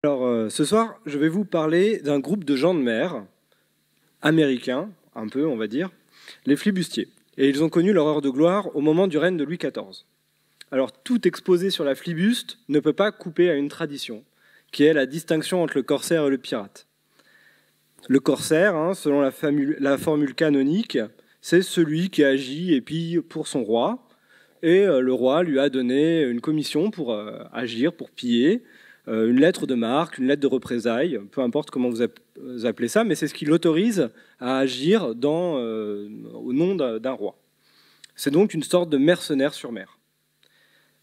Alors, ce soir, je vais vous parler d'un groupe de gens de mer, américains, un peu, on va dire, les flibustiers. Et ils ont connu leur heure de gloire au moment du règne de Louis XIV. Alors, tout exposé sur la flibuste ne peut pas couper à une tradition, qui est la distinction entre le corsaire et le pirate. Le corsaire, selon la formule canonique, c'est celui qui agit et pille pour son roi, et le roi lui a donné une commission pour agir, pour piller, une lettre de marque, une lettre de représailles, peu importe comment vous appelez ça, mais c'est ce qui l'autorise à agir au nom d'un roi. C'est donc une sorte de mercenaire sur mer.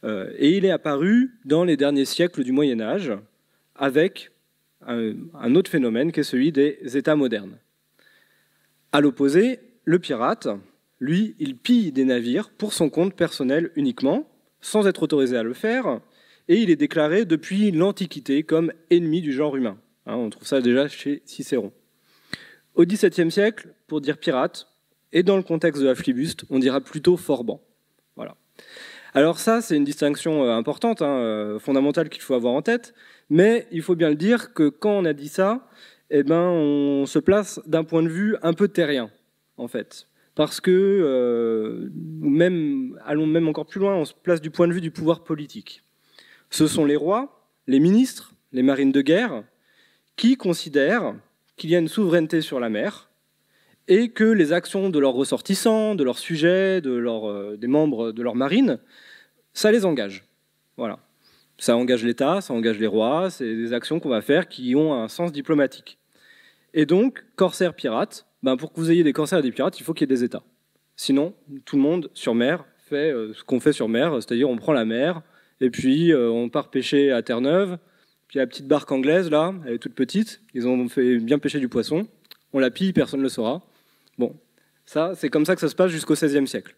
Et il est apparu dans les derniers siècles du Moyen-Âge avec un autre phénomène qui est celui des États modernes. À l'opposé, le pirate, lui, il pille des navires pour son compte personnel uniquement, sans être autorisé à le faire, et il est déclaré depuis l'Antiquité comme ennemi du genre humain. On trouve ça déjà chez Cicéron. Au XVIIe siècle, pour dire pirate, et dans le contexte de la flibuste, on dira plutôt forban. Voilà. Alors ça, c'est une distinction importante, fondamentale qu'il faut avoir en tête, mais il faut bien le dire que quand on a dit ça, on se place d'un point de vue un peu terrien, en fait. Parce que, allons même encore plus loin, on se place du point de vue du pouvoir politique. Ce sont les rois, les ministres, les marines de guerre, qui considèrent qu'il y a une souveraineté sur la mer et que les actions de leurs ressortissants, de leurs sujets, des membres de leur marine, ça les engage. Voilà. Ça engage l'État, ça engage les rois, c'est des actions qu'on va faire qui ont un sens diplomatique. Et donc, corsaires, pirates, pour que vous ayez des corsaires et des pirates, il faut qu'il y ait des États. Sinon, tout le monde sur mer fait ce qu'on fait sur mer, c'est-à-dire on prend la mer, et puis on part pêcher à Terre-Neuve, puis la petite barque anglaise, là, elle est toute petite, ils ont fait bien pêcher du poisson, on la pille, personne ne le saura. Bon, ça, c'est comme ça que ça se passe jusqu'au XVIe siècle.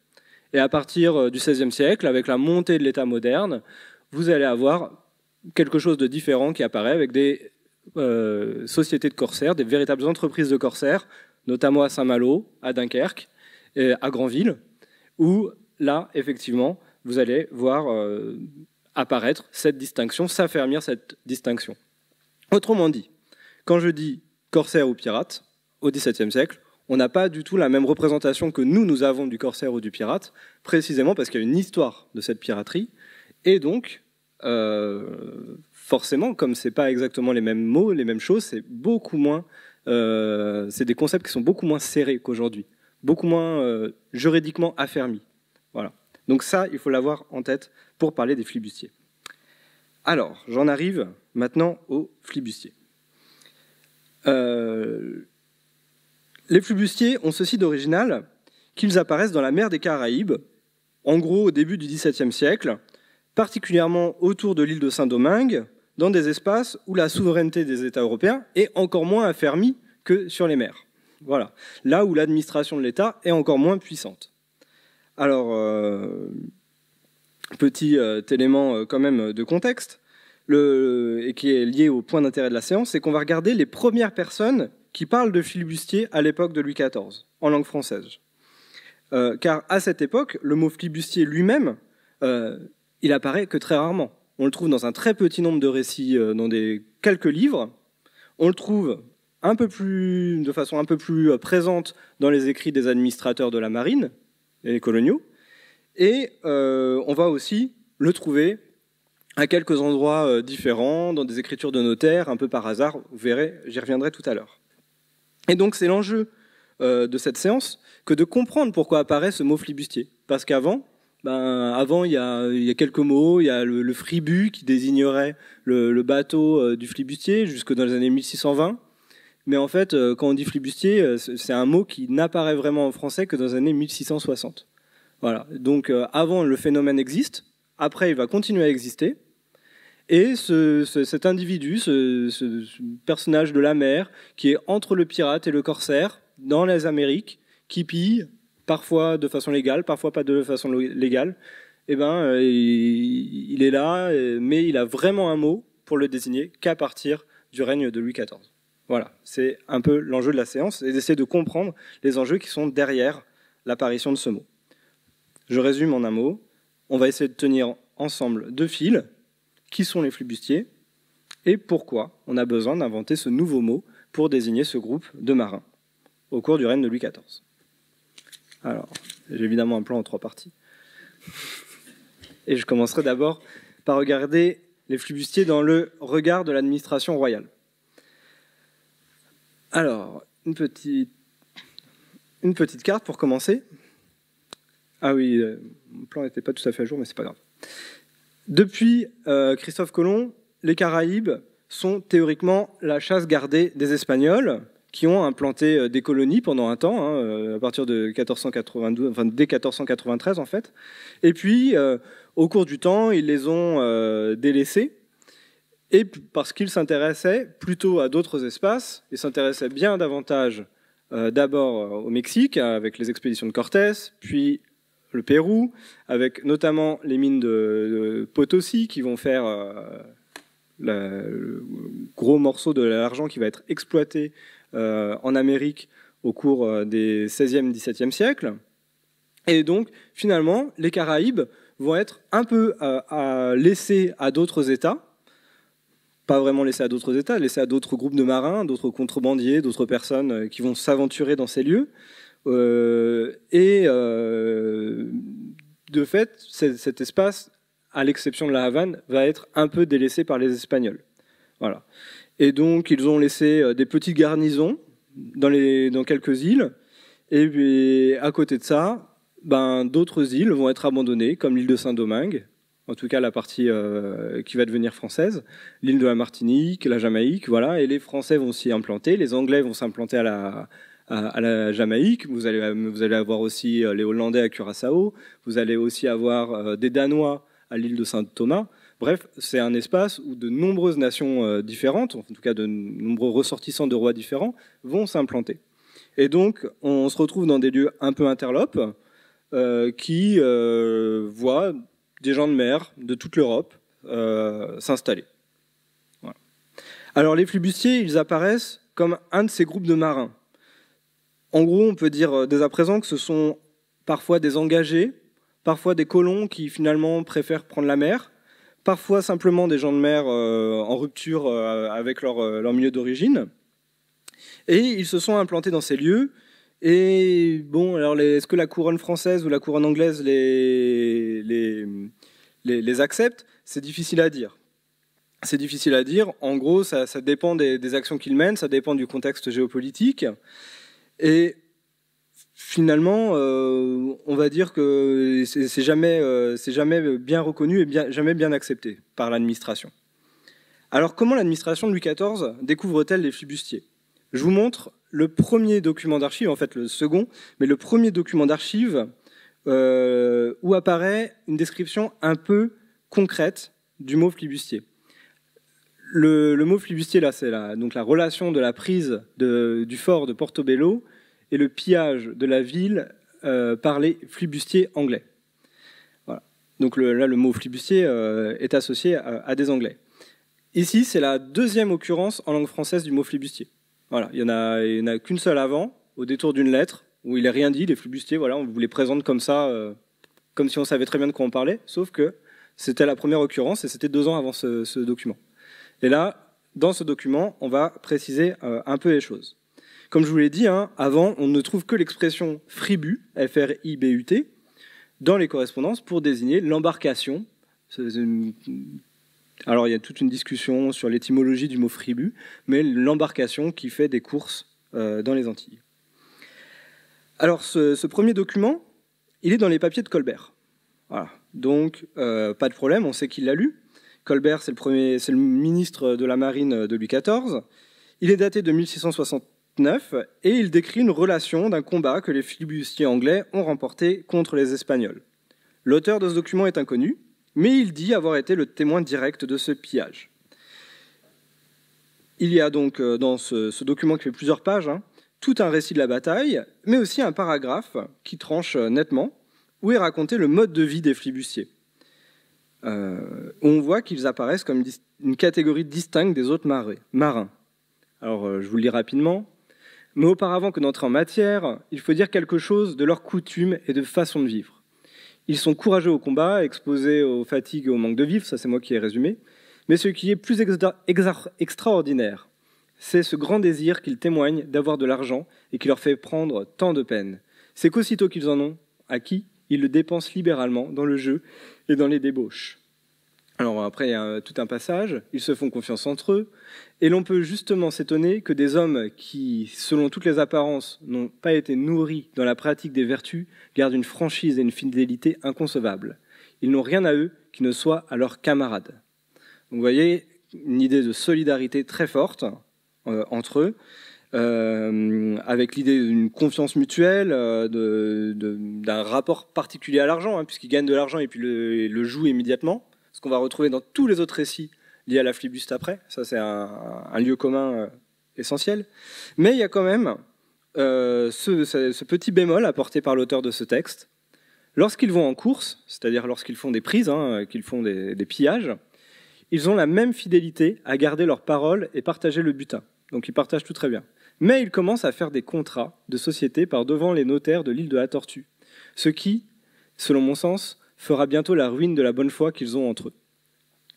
Et à partir du XVIe siècle, avec la montée de l'État moderne, vous allez avoir quelque chose de différent qui apparaît avec des sociétés de corsaires, des véritables entreprises de corsaires, notamment à Saint-Malo, à Dunkerque, et à Granville, où là, effectivement, vous allez voir apparaître cette distinction, s'affermir cette distinction. Autrement dit, quand je dis corsaire ou pirate, au XVIIe siècle, on n'a pas du tout la même représentation que nous avons du corsaire ou du pirate, précisément parce qu'il y a une histoire de cette piraterie, et donc, forcément, comme ce n'est pas exactement les mêmes mots, les mêmes choses, c'est des concepts qui sont beaucoup moins serrés qu'aujourd'hui, beaucoup moins juridiquement affermis. Voilà. Donc ça, il faut l'avoir en tête pour parler des flibustiers. Alors, j'en arrive maintenant aux flibustiers. Les flibustiers ont ceci d'original qu'ils apparaissent dans la mer des Caraïbes, en gros au début du XVIIe siècle, particulièrement autour de l'île de Saint-Domingue, dans des espaces où la souveraineté des États européens est encore moins affermie que sur les mers. Voilà. Là où l'administration de l'État est encore moins puissante. Alors, petit élément quand même de contexte, et qui est lié au point d'intérêt de la séance, c'est qu'on va regarder les premières personnes qui parlent de flibustier à l'époque de Louis XIV, en langue française. Car à cette époque, le mot flibustier lui-même, il apparaît que très rarement. On le trouve dans un très petit nombre de récits, dans quelques livres. On le trouve de façon un peu plus présente dans les écrits des administrateurs de la marine et les coloniaux. Et on va aussi le trouver à quelques endroits différents, dans des écritures de notaires, un peu par hasard. Vous verrez, j'y reviendrai tout à l'heure. Et donc c'est l'enjeu de cette séance que de comprendre pourquoi apparaît ce mot flibustier. Parce qu'avant, il y a quelques mots, il y a le fribus qui désignerait le bateau du flibustier jusque dans les années 1620. Mais en fait, quand on dit flibustier, c'est un mot qui n'apparaît vraiment en français que dans les années 1660. Voilà. Donc avant, le phénomène existe, après il va continuer à exister, et cet individu, ce personnage de la mer, qui est entre le pirate et le corsaire, dans les Amériques, qui pille, parfois de façon légale, parfois pas de façon légale, il est là, mais il a vraiment un mot pour le désigner qu'à partir du règne de Louis XIV. Voilà, c'est un peu l'enjeu de la séance, et d'essayer de comprendre les enjeux qui sont derrière l'apparition de ce mot. Je résume en un mot. On va essayer de tenir ensemble deux fils. Qui sont les flibustiers? et pourquoi on a besoin d'inventer ce nouveau mot pour désigner ce groupe de marins au cours du règne de Louis XIV. Alors, j'ai évidemment un plan en 3 parties. Et je commencerai d'abord par regarder les flibustiers dans le regard de l'administration royale. Alors, une petite carte pour commencer. Ah oui, mon plan n'était pas tout à fait à jour, mais c'est pas grave. Depuis Christophe Colomb, les Caraïbes sont théoriquement la chasse gardée des Espagnols, qui ont implanté des colonies pendant un temps, à partir de 1492, enfin dès 1493 en fait. Et puis, au cours du temps, ils les ont délaissés, et parce qu'ils s'intéressaient plutôt à d'autres espaces, ils s'intéressaient bien davantage d'abord au Mexique, avec les expéditions de Cortés, puis le Pérou, avec notamment les mines de Potosi, qui vont faire le gros morceau de l'argent qui va être exploité en Amérique au cours des 16e, 17e siècles. Et donc, finalement, les Caraïbes vont être un peu laissés à d'autres États, pas vraiment laissés à d'autres États, laissés à d'autres groupes de marins, d'autres contrebandiers, d'autres personnes qui vont s'aventurer dans ces lieux. De fait, cet espace, à l'exception de la Havane, va être un peu délaissé par les Espagnols. Voilà. Et donc, ils ont laissé des petites garnisons dans quelques îles. Et puis, à côté de ça, d'autres îles vont être abandonnées, comme l'île de Saint-Domingue, en tout cas la partie qui va devenir française, l'île de la Martinique, la Jamaïque, voilà. Et les Français vont s'y implanter, les Anglais vont s'implanter à la Jamaïque. Vous allez avoir aussi les Hollandais à Curaçao. Vous allez aussi avoir des Danois à l'île de Saint-Thomas. Bref, c'est un espace où de nombreuses nations différentes, en tout cas de nombreux ressortissants de rois différents, vont s'implanter. Et donc, on se retrouve dans des lieux un peu interlopes qui voient des gens de mer de toute l'Europe s'installer. Voilà. Alors, les flibustiers, ils apparaissent comme un de ces groupes de marins. En gros, on peut dire dès à présent que ce sont parfois des engagés, parfois des colons qui finalement préfèrent prendre la mer, parfois simplement des gens de mer en rupture avec leur milieu d'origine. Et ils se sont implantés dans ces lieux. Et bon, alors est-ce que la couronne française ou la couronne anglaise les accepte? C'est difficile à dire. C'est difficile à dire. En gros, ça dépend des actions qu'ils mènent, ça dépend du contexte géopolitique. Et finalement, on va dire que c'est jamais bien reconnu et jamais bien accepté par l'administration. Alors, comment l'administration de Louis XIV découvre-t-elle les flibustiers? Je vous montre le premier document d'archives, en fait le second, mais le premier document d'archives où apparaît une description un peu concrète du mot flibustier. Le mot flibustier, là, c'est donc la relation de la prise du fort de Portobello et le pillage de la ville par les flibustiers anglais. Voilà. Donc là, le mot flibustier est associé à des Anglais. Ici, c'est la deuxième occurrence en langue française du mot flibustier. Voilà. Il n'y en a qu'une seule avant, au détour d'une lettre, où il n'est rien dit, les flibustiers, voilà, on vous les présente comme ça, comme si on savait très bien de quoi on parlait, sauf que c'était la première occurrence et c'était 2 ans avant ce document. Et là, dans ce document, on va préciser un peu les choses. Comme je vous l'ai dit, avant, on ne trouve que l'expression fribut, F-R-I-B-U-T, dans les correspondances pour désigner l'embarcation. Alors, il y a toute une discussion sur l'étymologie du mot fribut, mais l'embarcation qui fait des courses dans les Antilles. Alors, ce premier document, il est dans les papiers de Colbert. Voilà. Donc, pas de problème, on sait qu'il l'a lu. Colbert, c'est le ministre de la Marine de Louis XIV. Il est daté de 1669 et il décrit une relation d'un combat que les flibustiers anglais ont remporté contre les Espagnols. L'auteur de ce document est inconnu, mais il dit avoir été le témoin direct de ce pillage. Il y a donc dans ce document qui fait plusieurs pages, tout un récit de la bataille, mais aussi un paragraphe qui tranche nettement, où est raconté le mode de vie des flibustiers. On voit qu'ils apparaissent comme une catégorie distincte des autres marins. Alors, je vous le lis rapidement. Mais auparavant que d'entrer en matière, il faut dire quelque chose de leurs coutumes et de façon de vivre. Ils sont courageux au combat, exposés aux fatigues et au manque de vivres, ça c'est moi qui ai résumé, Mais ce qui est plus extraordinaire, c'est ce grand désir qu'ils témoignent d'avoir de l'argent et qui leur fait prendre tant de peine. C'est qu'aussitôt qu'ils en ont acquis, ils le dépensent libéralement dans le jeu et dans les débauches. Alors après, il y a tout un passage, ils se font confiance entre eux, et l'on peut justement s'étonner que des hommes qui, selon toutes les apparences, n'ont pas été nourris dans la pratique des vertus, gardent une franchise et une fidélité inconcevables. Ils n'ont rien à eux qui ne soit à leurs camarades. Donc, vous voyez, une idée de solidarité très forte entre eux, avec l'idée d'une confiance mutuelle, d'un rapport particulier à l'argent, puisqu'ils gagnent de l'argent et puis le jouent immédiatement. Ce qu'on va retrouver dans tous les autres récits liés à la flibuste après. Ça, c'est un lieu commun essentiel. Mais il y a quand même ce petit bémol apporté par l'auteur de ce texte. Lorsqu'ils vont en course, c'est-à-dire lorsqu'ils font des prises, qu'ils font des pillages, ils ont la même fidélité à garder leurs paroles et partager le butin. Donc ils partagent tout très bien. Mais ils commencent à faire des contrats de société par devant les notaires de l'île de la Tortue. Ce qui, selon mon sens, fera bientôt la ruine de la bonne foi qu'ils ont entre eux.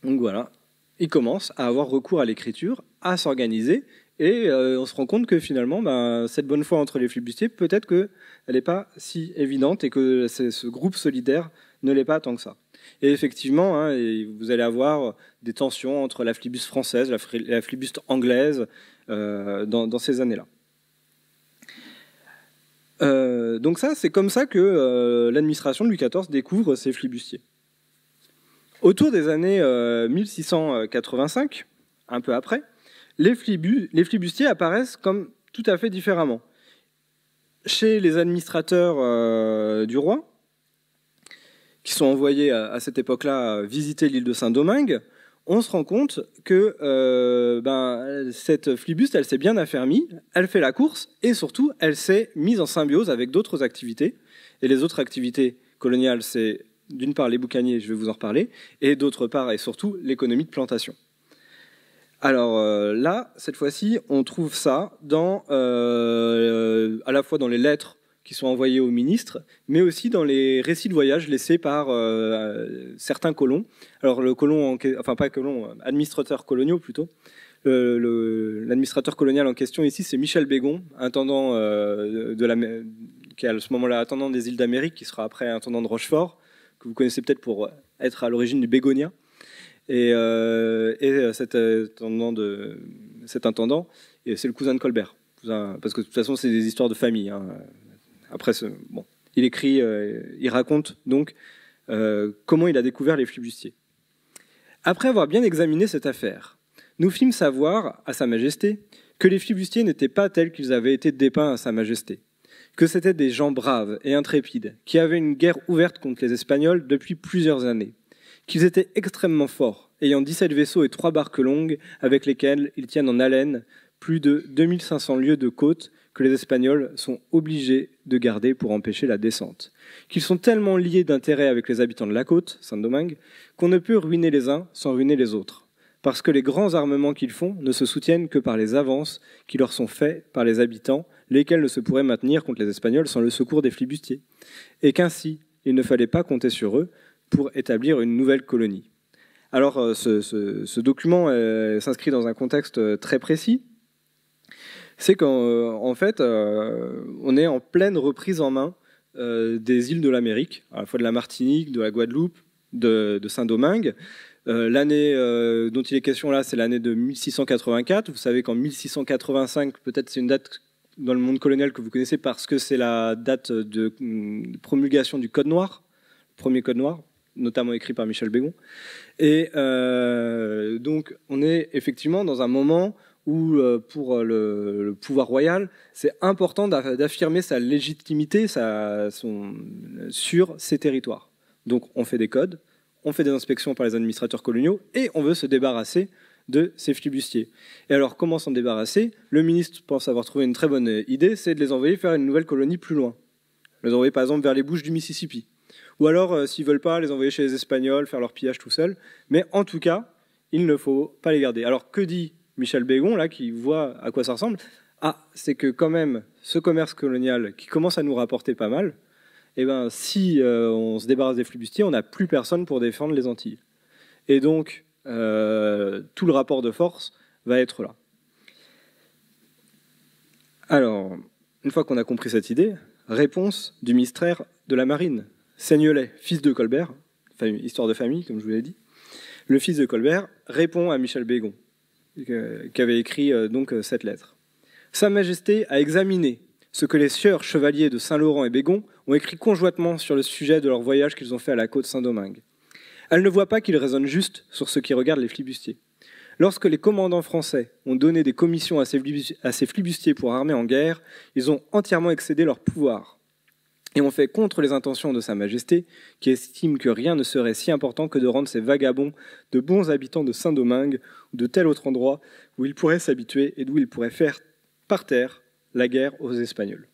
Donc voilà, ils commencent à avoir recours à l'écriture, à s'organiser, et on se rend compte que finalement, cette bonne foi entre les flibustiers, peut-être qu'elle n'est pas si évidente et que ce groupe solidaire ne l'est pas tant que ça. Et effectivement, vous allez avoir des tensions entre la flibuste française, la flibuste anglaise, dans ces années-là. Donc ça, c'est comme ça que l'administration de Louis XIV découvre ces flibustiers. Autour des années 1685, un peu après, les flibustiers apparaissent comme tout à fait différemment. Chez les administrateurs du roi, qui sont envoyés à cette époque-là visiter l'île de Saint-Domingue, on se rend compte que cette flibuste, elle s'est bien affermie, elle fait la course, et surtout, elle s'est mise en symbiose avec d'autres activités. Et les autres activités coloniales, c'est d'une part les boucaniers, je vais vous en reparler, et d'autre part, et surtout, l'économie de plantation. Alors là, cette fois-ci, on trouve ça à la fois dans les lettres qui sont envoyés aux ministres, mais aussi dans les récits de voyage laissés par certains colons. Alors le colon, enfin pas colon, administrateurs coloniaux plutôt. L'administrateur colonial en question ici, c'est Michel Bégon, intendant qui est à ce moment-là intendant des îles d'Amérique, qui sera après intendant de Rochefort, que vous connaissez peut-être pour être à l'origine du bégonia. Et cet intendant, c'est le cousin de Colbert, parce que de toute façon, c'est des histoires de famille. Après, il écrit, il raconte donc comment il a découvert les flibustiers. Après avoir bien examiné cette affaire, nous fîmes savoir à Sa Majesté que les flibustiers n'étaient pas tels qu'ils avaient été dépeints à Sa Majesté, que c'étaient des gens braves et intrépides, qui avaient une guerre ouverte contre les Espagnols depuis plusieurs années, qu'ils étaient extrêmement forts, ayant 17 vaisseaux et 3 barques longues avec lesquelles ils tiennent en haleine plus de 2500 lieues de côte que les Espagnols sont obligés de garder pour empêcher la descente, qu'ils sont tellement liés d'intérêt avec les habitants de la côte, Saint-Domingue, qu'on ne peut ruiner les uns sans ruiner les autres, parce que les grands armements qu'ils font ne se soutiennent que par les avances qui leur sont faits par les habitants, lesquels ne se pourraient maintenir contre les Espagnols sans le secours des flibustiers, et qu'ainsi il ne fallait pas compter sur eux pour établir une nouvelle colonie. Alors ce document s'inscrit dans un contexte très précis. C'est qu'en fait, on est en pleine reprise en main des îles de l'Amérique, à la fois de la Martinique, de la Guadeloupe, de Saint-Domingue. L'année dont il est question là, c'est l'année de 1684. Vous savez qu'en 1685, peut-être c'est une date dans le monde colonial que vous connaissez parce que c'est la date de promulgation du Code noir, le premier Code noir, notamment écrit par Michel Bégon. Et donc, on est effectivement dans un moment où, pour le pouvoir royal, c'est important d'affirmer sa légitimité sur ces territoires. Donc, on fait des codes, on fait des inspections par les administrateurs coloniaux, et on veut se débarrasser de ces flibustiers. Et alors, comment s'en débarrasser? Le ministre pense avoir trouvé une très bonne idée, c'est de les envoyer faire une nouvelle colonie plus loin. Les envoyer, par exemple, vers les Bouches du Mississippi. Ou alors, s'ils ne veulent pas, les envoyer chez les Espagnols, faire leur pillage tout seul. Mais en tout cas, il ne faut pas les garder. Alors, que dit Michel Bégon, là, qui voit à quoi ça ressemble? Ah, c'est que quand même, ce commerce colonial qui commence à nous rapporter pas mal, eh ben, si on se débarrasse des flibustiers, on n'a plus personne pour défendre les Antilles. Et donc, tout le rapport de force va être là. Alors, une fois qu'on a compris cette idée, réponse du ministère de la Marine. Seignelay, fils de Colbert, histoire de famille, comme je vous l'ai dit, le fils de Colbert répond à Michel Bégon, qui avait écrit donc cette lettre. Sa Majesté a examiné ce que les sieurs chevaliers de Saint-Laurent et Bégon ont écrit conjointement sur le sujet de leur voyage qu'ils ont fait à la côte Saint-Domingue. Elle ne voit pas qu'ils raisonnent juste sur ce qui regarde les flibustiers. Lorsque les commandants français ont donné des commissions à ces flibustiers pour armer en guerre, ils ont entièrement excédé leur pouvoir et ont fait contre les intentions de Sa Majesté, qui estime que rien ne serait si important que de rendre ces vagabonds de bons habitants de Saint-Domingue ou de tel autre endroit où ils pourraient s'habituer et d'où ils pourraient faire par terre la guerre aux Espagnols.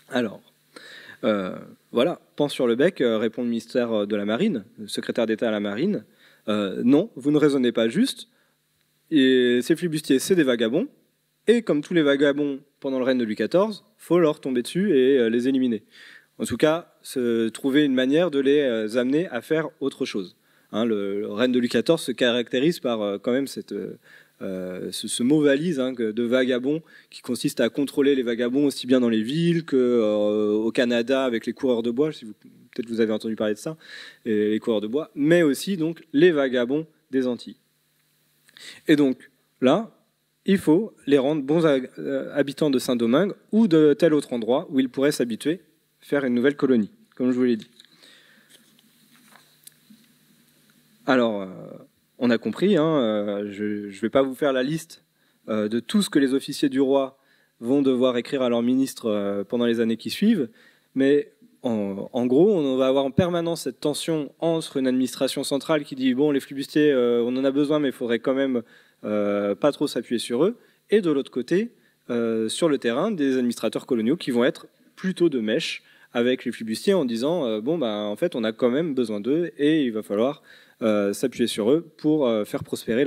Alors, voilà, pan sur le bec, répond le ministère de la Marine, le secrétaire d'État à la Marine. Non, vous ne raisonnez pas juste. Et ces flibustiers, c'est des vagabonds. Et comme tous les vagabonds pendant le règne de Louis XIV, il faut leur tomber dessus et les éliminer. En tout cas, trouver une manière de les amener à faire autre chose. Hein, le règne de Louis XIV se caractérise par quand même ce mot valise de vagabond qui consiste à contrôler les vagabonds aussi bien dans les villes qu'au Canada avec les coureurs de bois. Peut-être vous avez entendu parler de ça, et les coureurs de bois, mais aussi donc les vagabonds des Antilles. Et donc là, il faut les rendre bons habitants de Saint-Domingue ou de tel autre endroit où ils pourraient s'habituer, faire une nouvelle colonie, comme je vous l'ai dit. Alors, on a compris, je ne vais pas vous faire la liste de tout ce que les officiers du roi vont devoir écrire à leur ministre pendant les années qui suivent, mais en gros, on va avoir en permanence cette tension entre une administration centrale qui dit « bon, les flibustiers, on en a besoin, mais il faudrait quand même pas trop s'appuyer sur eux », et de l'autre côté, sur le terrain, des administrateurs coloniaux qui vont être plutôt de mèche avec les flibustiers en disant bon, en fait, on a quand même besoin d'eux et il va falloir s'appuyer sur eux pour faire prospérer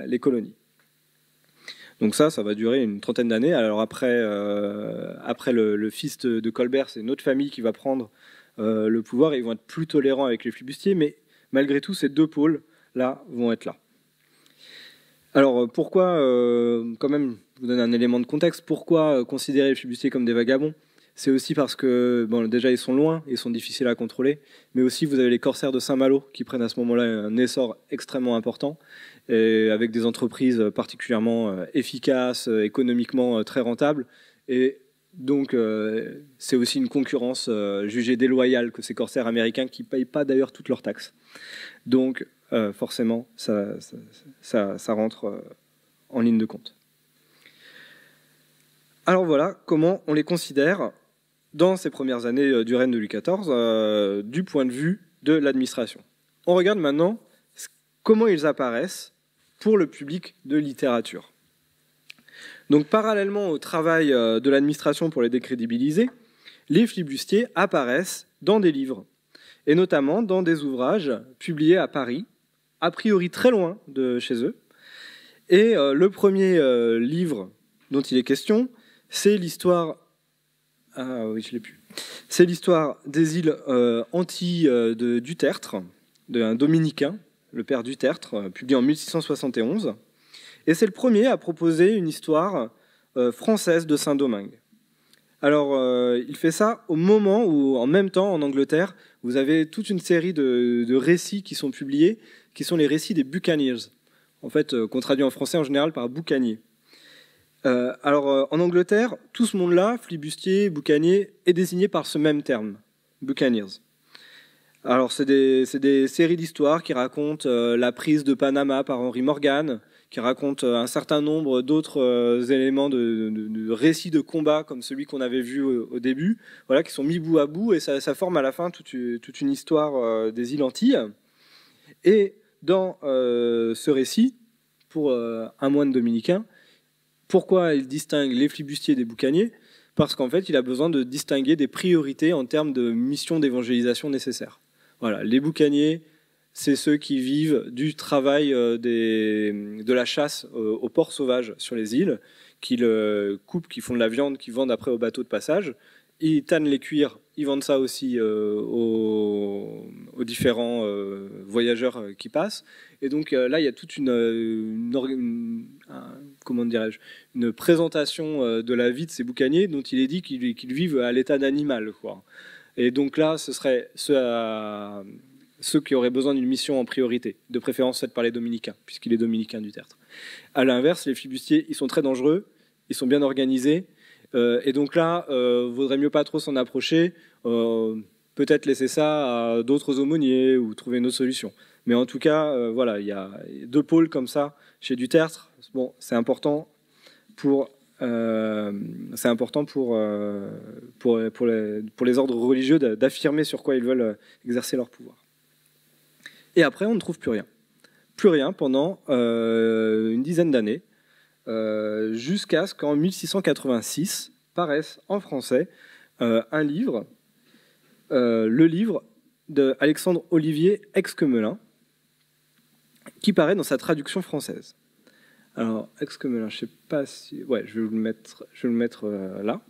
les colonies. Donc ça va durer une trentaine d'années. Alors après le fils de Colbert, c'est une autre famille qui va prendre le pouvoir et ils vont être plus tolérants avec les flibustiers, mais malgré tout, ces deux pôles-là vont être là. Alors pourquoi, quand même, je vous donne un élément de contexte, pourquoi considérer les flibustiers comme des vagabonds ? C'est aussi parce que, bon, déjà, ils sont loin, ils sont difficiles à contrôler, mais aussi vous avez les corsaires de Saint-Malo qui prennent à ce moment-là un essor extrêmement important, et avec des entreprises particulièrement efficaces, économiquement très rentables, et donc c'est aussi une concurrence jugée déloyale que ces corsaires américains qui ne payent pas d'ailleurs toutes leurs taxes. Donc forcément, ça rentre en ligne de compte. Alors voilà comment on les considère dans ces premières années du règne de Louis XIV, du point de vue de l'administration. On regarde maintenant comment ils apparaissent pour le public de littérature. Donc parallèlement au travail de l'administration pour les décrédibiliser, les flibustiers apparaissent dans des livres, et notamment dans des ouvrages publiés à Paris, a priori très loin de chez eux. Et le premier livre dont il est question, c'est l'histoire... Ah oui, je l'ai plus. C'est l'histoire des îles Antilles d'Utertre, d'un dominicain, le père d'Utertre, publié en 1671. Et c'est le premier à proposer une histoire française de Saint-Domingue. Alors, il fait ça au moment où, en même temps, en Angleterre, vous avez toute une série de récits qui sont publiés, qui sont les récits des Buccaneers. En fait, qu'on traduit en français en général par boucanier. Alors, en Angleterre, tout ce monde-là, flibustier, boucanier, est désigné par ce même terme, Buccaneers. Alors, c'est des séries d'histoires qui racontent la prise de Panama par Henry Morgan, qui racontent un certain nombre d'autres éléments de récits de combat, comme celui qu'on avait vu au début, voilà, qui sont mis bout à bout, et ça forme à la fin toute une histoire des îles Antilles. Et dans ce récit, pour un moine dominicain, pourquoi il distingue les flibustiers des boucaniers ? Parce qu'en fait, il a besoin de distinguer des priorités en termes de mission d'évangélisation nécessaires. Voilà, les boucaniers, c'est ceux qui vivent du travail de la chasse aux porcs sauvages sur les îles, qui le coupent, qui font de la viande, qui vendent après aux bateaux de passage. ils tannent les cuirs, ils vendent ça aussi aux différents voyageurs qui passent. Et donc là, il y a toute comment dirais-je, une présentation de la vie de ces boucaniers dont il est dit qu'ils vivent à l'état d'animal, quoi. Et donc là, ce serait ceux qui auraient besoin d'une mission en priorité, de préférence faite par les dominicains, puisqu'il est dominicain du Tertre. À l'inverse, les flibustiers, ils sont très dangereux, ils sont bien organisés, et donc là, vaudrait mieux pas trop s'en approcher, peut-être laisser ça à d'autres aumôniers ou trouver une autre solution. Mais en tout cas, voilà, il y a 2 pôles comme ça chez du Tertre. Bon, c'est important pour les ordres religieux d'affirmer sur quoi ils veulent exercer leur pouvoir. Et après, on ne trouve plus rien. Plus rien pendant une dizaine d'années, jusqu'à ce qu'en 1686 paraisse en français un livre, le livre d'Alexandre Olivier Exquemelin, qui paraît dans sa traduction française. Alors, Exquemelin, je ne sais pas si... Ouais, je vais le mettre là.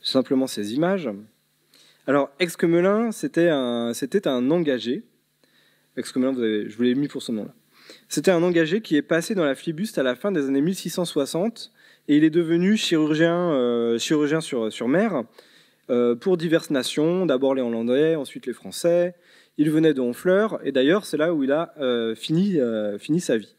Simplement ces images. Alors, Exquemelin, c'était un engagé. Exquemelin, je vous l'ai mis pour ce nom-là. C'était un engagé qui est passé dans la flibuste à la fin des années 1660 et il est devenu chirurgien sur mer pour diverses nations, d'abord les Hollandais, ensuite les Français. Il venait de Honfleur et d'ailleurs, c'est là où il a fini sa vie.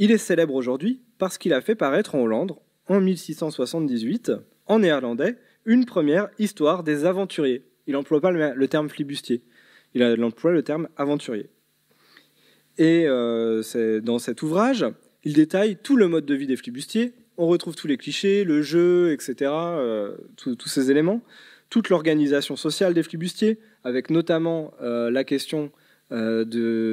Il est célèbre aujourd'hui parce qu'il a fait paraître en Hollande, en 1678, en néerlandais, une première histoire des aventuriers. Il n'emploie pas le terme flibustier, il emploie le terme aventurier. Et dans cet ouvrage, il détaille tout le mode de vie des flibustiers. On retrouve tous les clichés, le jeu, etc., tous ces éléments, toute l'organisation sociale des flibustiers, avec notamment la question des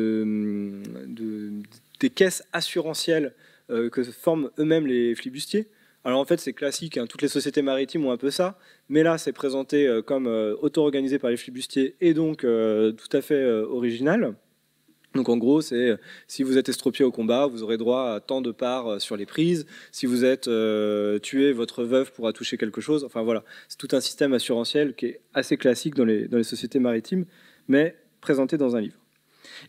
caisses assurantielles que forment eux-mêmes les flibustiers. Alors en fait, c'est classique, hein, toutes les sociétés maritimes ont un peu ça, mais là, c'est présenté comme auto-organisé par les flibustiers et donc tout à fait original. Donc en gros, c'est si vous êtes estropié au combat, vous aurez droit à tant de parts sur les prises. Si vous êtes tué, votre veuve pourra toucher quelque chose. Enfin voilà, c'est tout un système assurantiel qui est assez classique dans les sociétés maritimes, mais présenté dans un livre.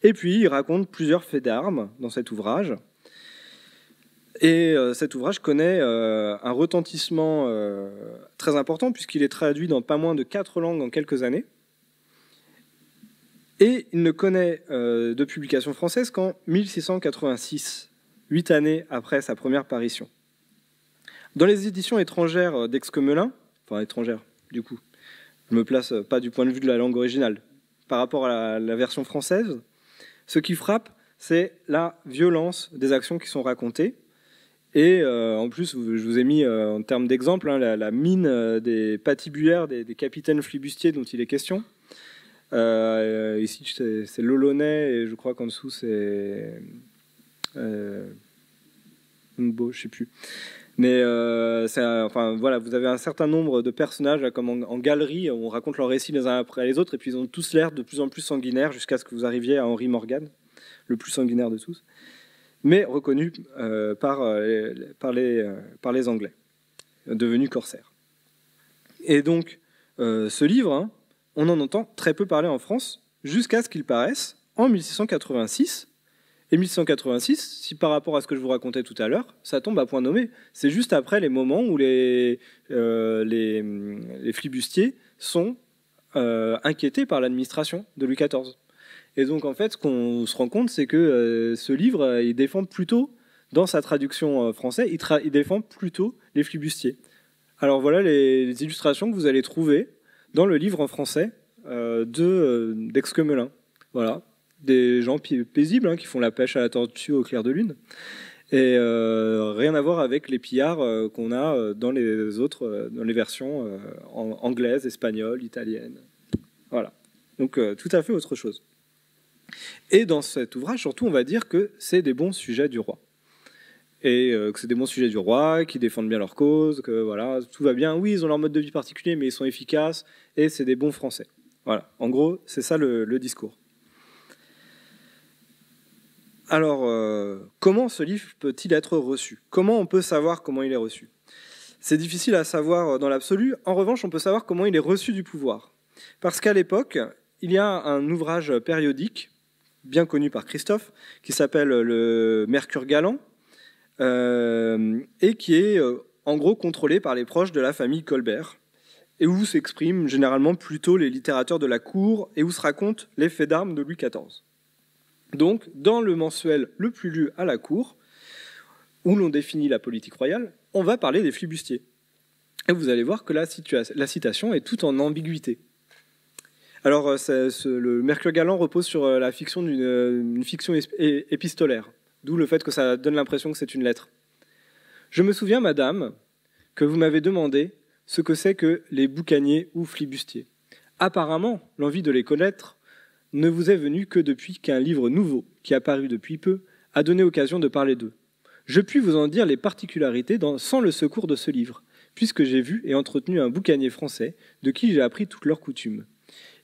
Et puis, il raconte plusieurs faits d'armes dans cet ouvrage. Et cet ouvrage connaît un retentissement très important puisqu'il est traduit dans pas moins de 4 langues en quelques années. Et il ne connaît de publication française qu'en 1686, 8 années après sa première parution. Dans les éditions étrangères d'Exquemelin, enfin étrangères du coup, je ne me place pas du point de vue de la langue originale, par rapport à la version française, ce qui frappe, c'est la violence des actions qui sont racontées. Et en plus, je vous ai mis en termes d'exemple la mine des patibulaires des capitaines flibustiers dont il est question. Ici, c'est l'Olonnais et je crois qu'en dessous, c'est Mbo, je ne sais plus. Mais enfin, voilà, vous avez un certain nombre de personnages là, comme en galerie, on raconte leurs récits les uns après les autres, et puis ils ont tous l'air de plus en plus sanguinaires jusqu'à ce que vous arriviez à Henry Morgan, le plus sanguinaire de tous, mais reconnu par les Anglais, devenus corsaires. Et donc, ce livre, hein, on en entend très peu parler en France, jusqu'à ce qu'il paraisse en 1686. Et 1686, si par rapport à ce que je vous racontais tout à l'heure, ça tombe à point nommé. C'est juste après les moments où les flibustiers sont inquiétés par l'administration de Louis XIV. Et donc, en fait, ce qu'on se rend compte, c'est que ce livre, il défend plutôt, dans sa traduction française, il défend plutôt les flibustiers. Alors voilà les illustrations que vous allez trouver dans le livre en français d'Exquemelin. Voilà, des gens paisibles qui font la pêche à la tortue au clair de lune. Et rien à voir avec les pillards qu'on a dans les versions anglaises, espagnoles, italiennes. Voilà, donc tout à fait autre chose. Et dans cet ouvrage, surtout, on va dire que c'est des bons sujets du roi. Et que c'est des bons sujets du roi, qui défendent bien leur cause, que voilà, tout va bien. Oui, ils ont leur mode de vie particulier, mais ils sont efficaces, et c'est des bons Français. Voilà, en gros, c'est ça le discours. Alors, comment ce livre peut-il être reçu? Comment on peut savoir comment il est reçu? C'est difficile à savoir dans l'absolu. En revanche, on peut savoir comment il est reçu du pouvoir. Parce qu'à l'époque, il y a un ouvrage périodique, bien connu par Christophe, qui s'appelle le Mercure galant, et qui est en gros contrôlé par les proches de la famille Colbert, et où s'expriment généralement plutôt les littérateurs de la cour, et où se racontent les faits d'armes de Louis XIV. Donc, dans le mensuel le plus lu à la cour, où l'on définit la politique royale, on va parler des flibustiers. Et vous allez voir que la citation est toute en ambiguïté. Alors, le Mercure galant repose sur la fiction d'une fiction épistolaire, d'où le fait que ça donne l'impression que c'est une lettre. Je me souviens, madame, que vous m'avez demandé ce que c'est que les boucaniers ou flibustiers. Apparemment, l'envie de les connaître ne vous est venue que depuis qu'un livre nouveau, qui a paru depuis peu, a donné occasion de parler d'eux. Je puis vous en dire les particularités sans le secours de ce livre, puisque j'ai vu et entretenu un boucanier français de qui j'ai appris toutes leurs coutumes.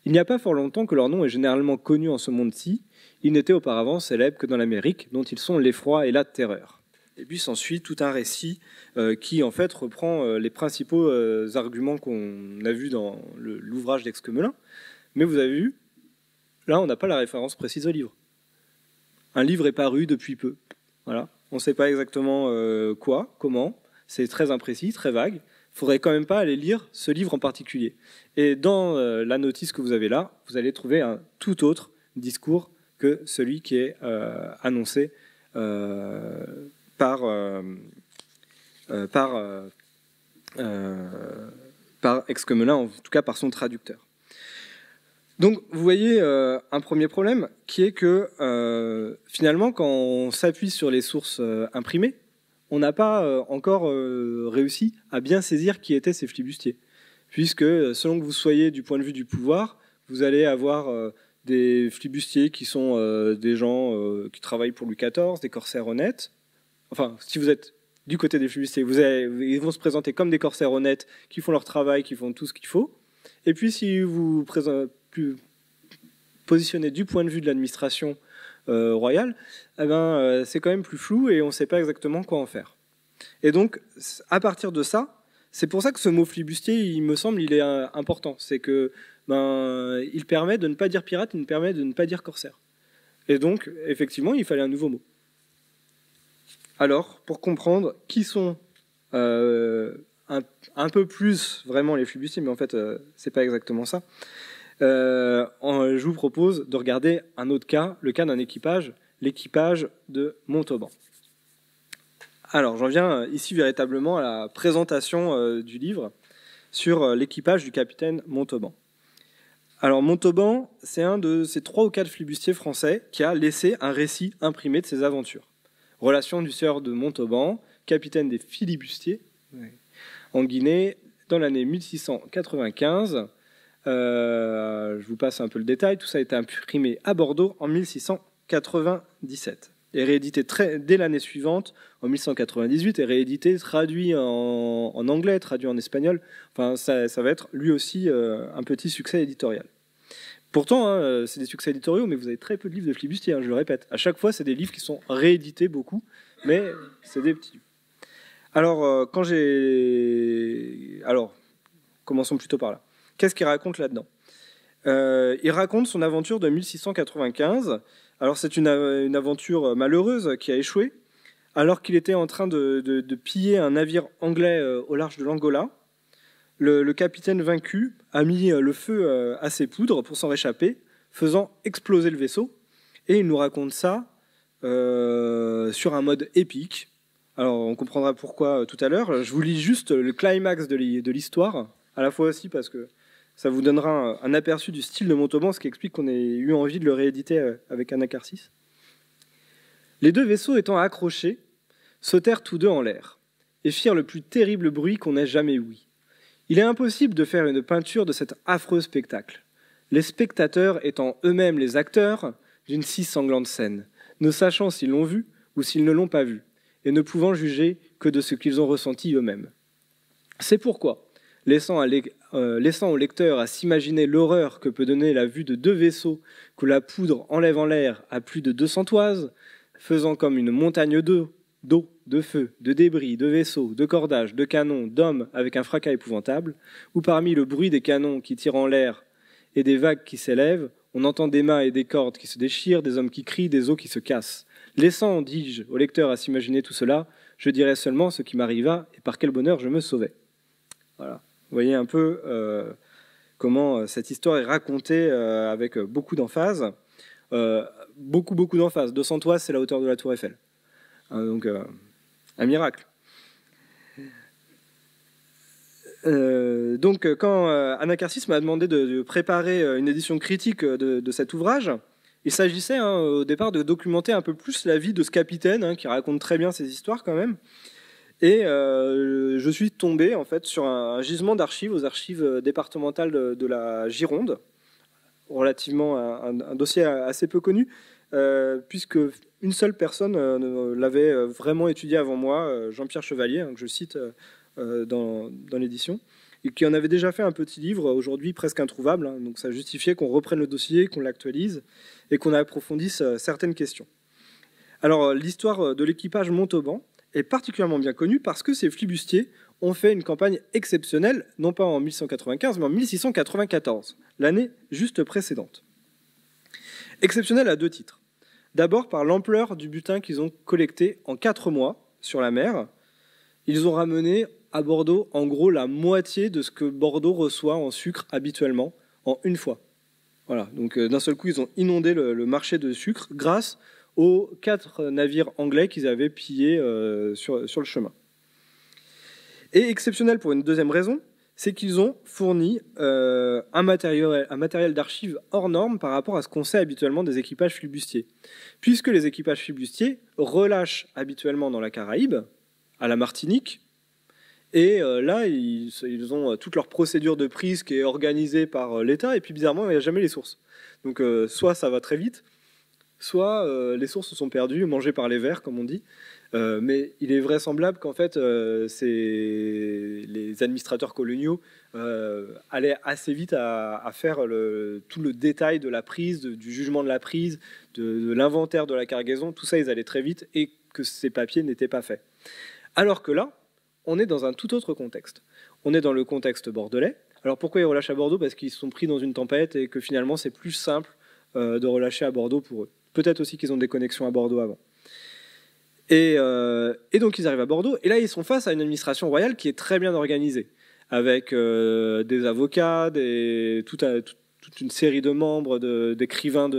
Il n'y a pas fort longtemps que leur nom est généralement connu en ce monde-ci. Ils n'étaient auparavant célèbres que dans l'Amérique, dont ils sont l'effroi et la terreur. Et puis s'ensuit tout un récit qui en fait reprend les principaux arguments qu'on a vus dans l'ouvrage d'Exquemelin. Mais vous avez vu, là on n'a pas la référence précise au livre. Un livre est paru depuis peu. Voilà. On ne sait pas exactement quoi, comment. C'est très imprécis, très vague. Il ne faudrait quand même pas aller lire ce livre en particulier. Et dans la notice que vous avez là, vous allez trouver un tout autre discours que celui qui est annoncé par Exquemelin, en tout cas par son traducteur. Donc vous voyez un premier problème qui est que finalement quand on s'appuie sur les sources imprimées, on n'a pas encore réussi à bien saisir qui étaient ces flibustiers. Puisque selon que vous soyez du point de vue du pouvoir, vous allez avoir des flibustiers qui sont des gens qui travaillent pour Louis XIV, des corsaires honnêtes. Enfin, si vous êtes du côté des flibustiers, ils vont se présenter comme des corsaires honnêtes qui font leur travail, qui font tout ce qu'il faut. Et puis si vous positionnez du point de vue de l'administration royale, eh ben, c'est quand même plus flou et on ne sait pas exactement quoi en faire. Et donc, à partir de ça, c'est pour ça que ce mot flibustier, il me semble, il est important. C'est que il permet de ne pas dire pirate, il permet de ne pas dire corsaire. Et donc, effectivement, il fallait un nouveau mot. Alors, pour comprendre qui sont un peu plus vraiment les flibustiers, mais en fait, c'est pas exactement ça. Je vous propose de regarder un autre cas, le cas d'un équipage, l'équipage de Montauban. Alors, j'en viens ici véritablement à la présentation du livre sur l'équipage du capitaine Montauban. Alors, Montauban, c'est un de ces 3 ou 4 flibustiers français qui a laissé un récit imprimé de ses aventures. Relation du sieur de Montauban, capitaine des flibustiers en Guinée, dans l'année 1695. Je vous passe un peu le détail. Tout ça a été imprimé à Bordeaux en 1697 et réédité dès l'année suivante, en 1198, et réédité, traduit en anglais, traduit en espagnol. Enfin, ça va être lui aussi un petit succès éditorial. Pourtant, c'est des succès éditoriaux, mais vous avez très peu de livres de flibustiers, je le répète. À chaque fois, c'est des livres qui sont réédités beaucoup, mais c'est des petits livres. Alors, commençons plutôt par là. Qu'est-ce qu'il raconte là-dedans ? Il raconte son aventure de 1695. Alors c'est une aventure malheureuse qui a échoué, alors qu'il était en train de piller un navire anglais au large de l'Angola. Le capitaine vaincu a mis le feu à ses poudres pour s'en réchapper, faisant exploser le vaisseau. Et il nous raconte ça sur un mode épique. Alors on comprendra pourquoi tout à l'heure. Je vous lis juste le climax de l'histoire, à la fois aussi parce que ça vous donnera un aperçu du style de Montauban, ce qui explique qu'on ait eu envie de le rééditer avec Anacarsis. Les 2 vaisseaux étant accrochés, sautèrent tous 2 en l'air et firent le plus terrible bruit qu'on ait jamais ouï. Il est impossible de faire une peinture de cet affreux spectacle, les spectateurs étant eux-mêmes les acteurs d'une si sanglante scène, ne sachant s'ils l'ont vu ou s'ils ne l'ont pas vu, et ne pouvant juger que de ce qu'ils ont ressenti eux-mêmes. C'est pourquoi, laissant au lecteur à s'imaginer l'horreur que peut donner la vue de 2 vaisseaux que la poudre enlève en l'air à plus de 200 toises, faisant comme une montagne d'eau d'eau, de feu, de débris, de vaisseaux, de cordages, de canons, d'hommes avec un fracas épouvantable, où parmi le bruit des canons qui tirent en l'air et des vagues qui s'élèvent, on entend des mains et des cordes qui se déchirent, des hommes qui crient, des os qui se cassent. Laissant, dis-je, au lecteur à s'imaginer tout cela, je dirais seulement ce qui m'arriva et par quel bonheur je me sauvai. Voilà. Vous voyez un peu comment cette histoire est racontée avec beaucoup d'emphase. Beaucoup d'emphase. 200 toises, c'est la hauteur de la tour Eiffel. Donc, un miracle. Donc, quand Anacharsis m'a demandé de préparer une édition critique de cet ouvrage, il s'agissait au départ de documenter un peu plus la vie de ce capitaine, qui raconte très bien ses histoires quand même. Et je suis tombé en fait sur un gisement d'archives aux archives départementales de la Gironde, relativement un dossier assez peu connu, puisque une seule personne l'avait vraiment étudié avant moi, Jean-Pierre Chevalier, que je cite dans l'édition, et qui en avait déjà fait un petit livre, aujourd'hui presque introuvable, donc ça justifiait qu'on reprenne le dossier, qu'on l'actualise et qu'on approfondisse certaines questions. Alors l'histoire de l'équipage Montauban est particulièrement bien connue parce que ces flibustiers ont fait une campagne exceptionnelle, non pas en 1195, mais en 1694, l'année juste précédente. Exceptionnelle à deux titres. D'abord par l'ampleur du butin qu'ils ont collecté en 4 mois sur la mer. Ils ont ramené à Bordeaux, en gros, la moitié de ce que Bordeaux reçoit en sucre habituellement, en une fois. Voilà, donc d'un seul coup, ils ont inondé le marché de sucre grâce aux 4 navires anglais qu'ils avaient pillés sur le chemin. Et exceptionnel pour une deuxième raison, c'est qu'ils ont fourni un matériel d'archives hors norme par rapport à ce qu'on sait habituellement des équipages flibustiers. Puisque les équipages flibustiers relâchent habituellement dans la Caraïbe, à la Martinique, et là, ils ont toute leur procédure de prise qui est organisée par l'État, et puis bizarrement, il n'y a jamais les sources. Donc soit ça va très vite, soit les sources sont perdues, mangées par les vers, comme on dit. Mais il est vraisemblable qu'en fait, les administrateurs coloniaux allaient assez vite à faire tout le détail de la prise, du jugement de la prise, de l'inventaire de la cargaison. Tout ça, ils allaient très vite et que ces papiers n'étaient pas faits. Alors que là, on est dans un tout autre contexte. On est dans le contexte bordelais. Alors pourquoi ils relâchent à Bordeaux? Parce qu'ils sont pris dans une tempête et que finalement, c'est plus simple de relâcher à Bordeaux pour eux. Peut-être aussi qu'ils ont des connexions à Bordeaux avant. Et donc ils arrivent à Bordeaux, et là ils sont face à une administration royale qui est très bien organisée, avec des avocats, toute une série de membres, d'écrivains.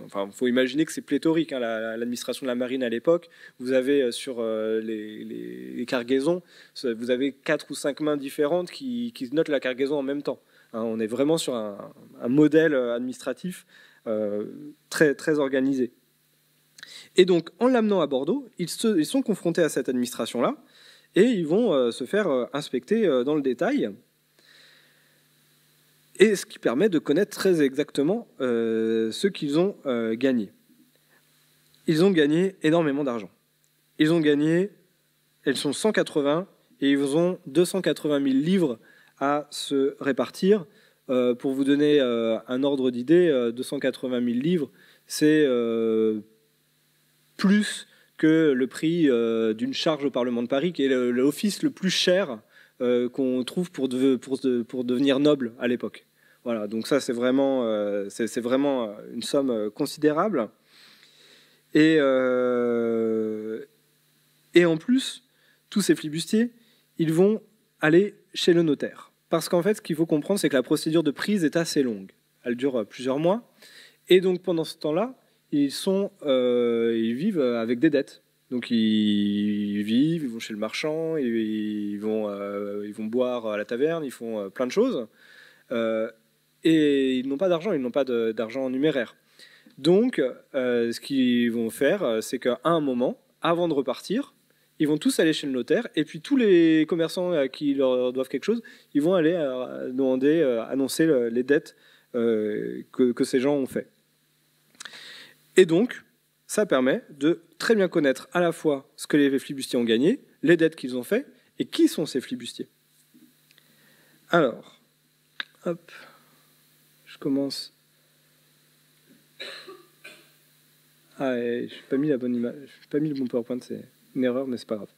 Enfin, il faut imaginer que c'est pléthorique, l'administration de la marine à l'époque. Vous avez sur les cargaisons, vous avez 4 ou 5 mains différentes qui notent la cargaison en même temps. On est vraiment sur un modèle administratif très, très organisé. Et donc, en l'amenant à Bordeaux, ils sont confrontés à cette administration-là et ils vont se faire inspecter dans le détail. Et ce qui permet de connaître très exactement ce qu'ils ont gagné. Ils ont gagné énormément d'argent. Elles sont 180 et ils ont 280 000 livres à se répartir. Pour vous donner un ordre d'idée, 280 000 livres, c'est plus que le prix d'une charge au Parlement de Paris, qui est l'office le plus cher qu'on trouve pour devenir noble à l'époque. Voilà, donc ça c'est vraiment une somme considérable. Et en plus, tous ces flibustiers, ils vont aller chez le notaire. Parce qu'en fait, ce qu'il faut comprendre, c'est que la procédure de prise est assez longue. Elle dure plusieurs mois. Et donc pendant ce temps-là, ils vivent avec des dettes. Donc ils vont chez le marchand, ils vont boire à la taverne, ils font plein de choses. Et ils n'ont pas d'argent, ils n'ont pas d'argent en numéraire. Donc ce qu'ils vont faire, c'est qu'à un moment, avant de repartir, ils vont tous aller chez le notaire, et puis tous les commerçants à qui ils leur doivent quelque chose, ils vont aller annoncer les dettes que ces gens ont fait. Et donc, ça permet de très bien connaître à la fois ce que les flibustiers ont gagné, les dettes qu'ils ont fait, et qui sont ces flibustiers. Alors, hop, je commence Ah, je n'ai pas mis la bonne image, je n'ai pas mis le bon PowerPoint, c'est une erreur, mais c'est pas grave.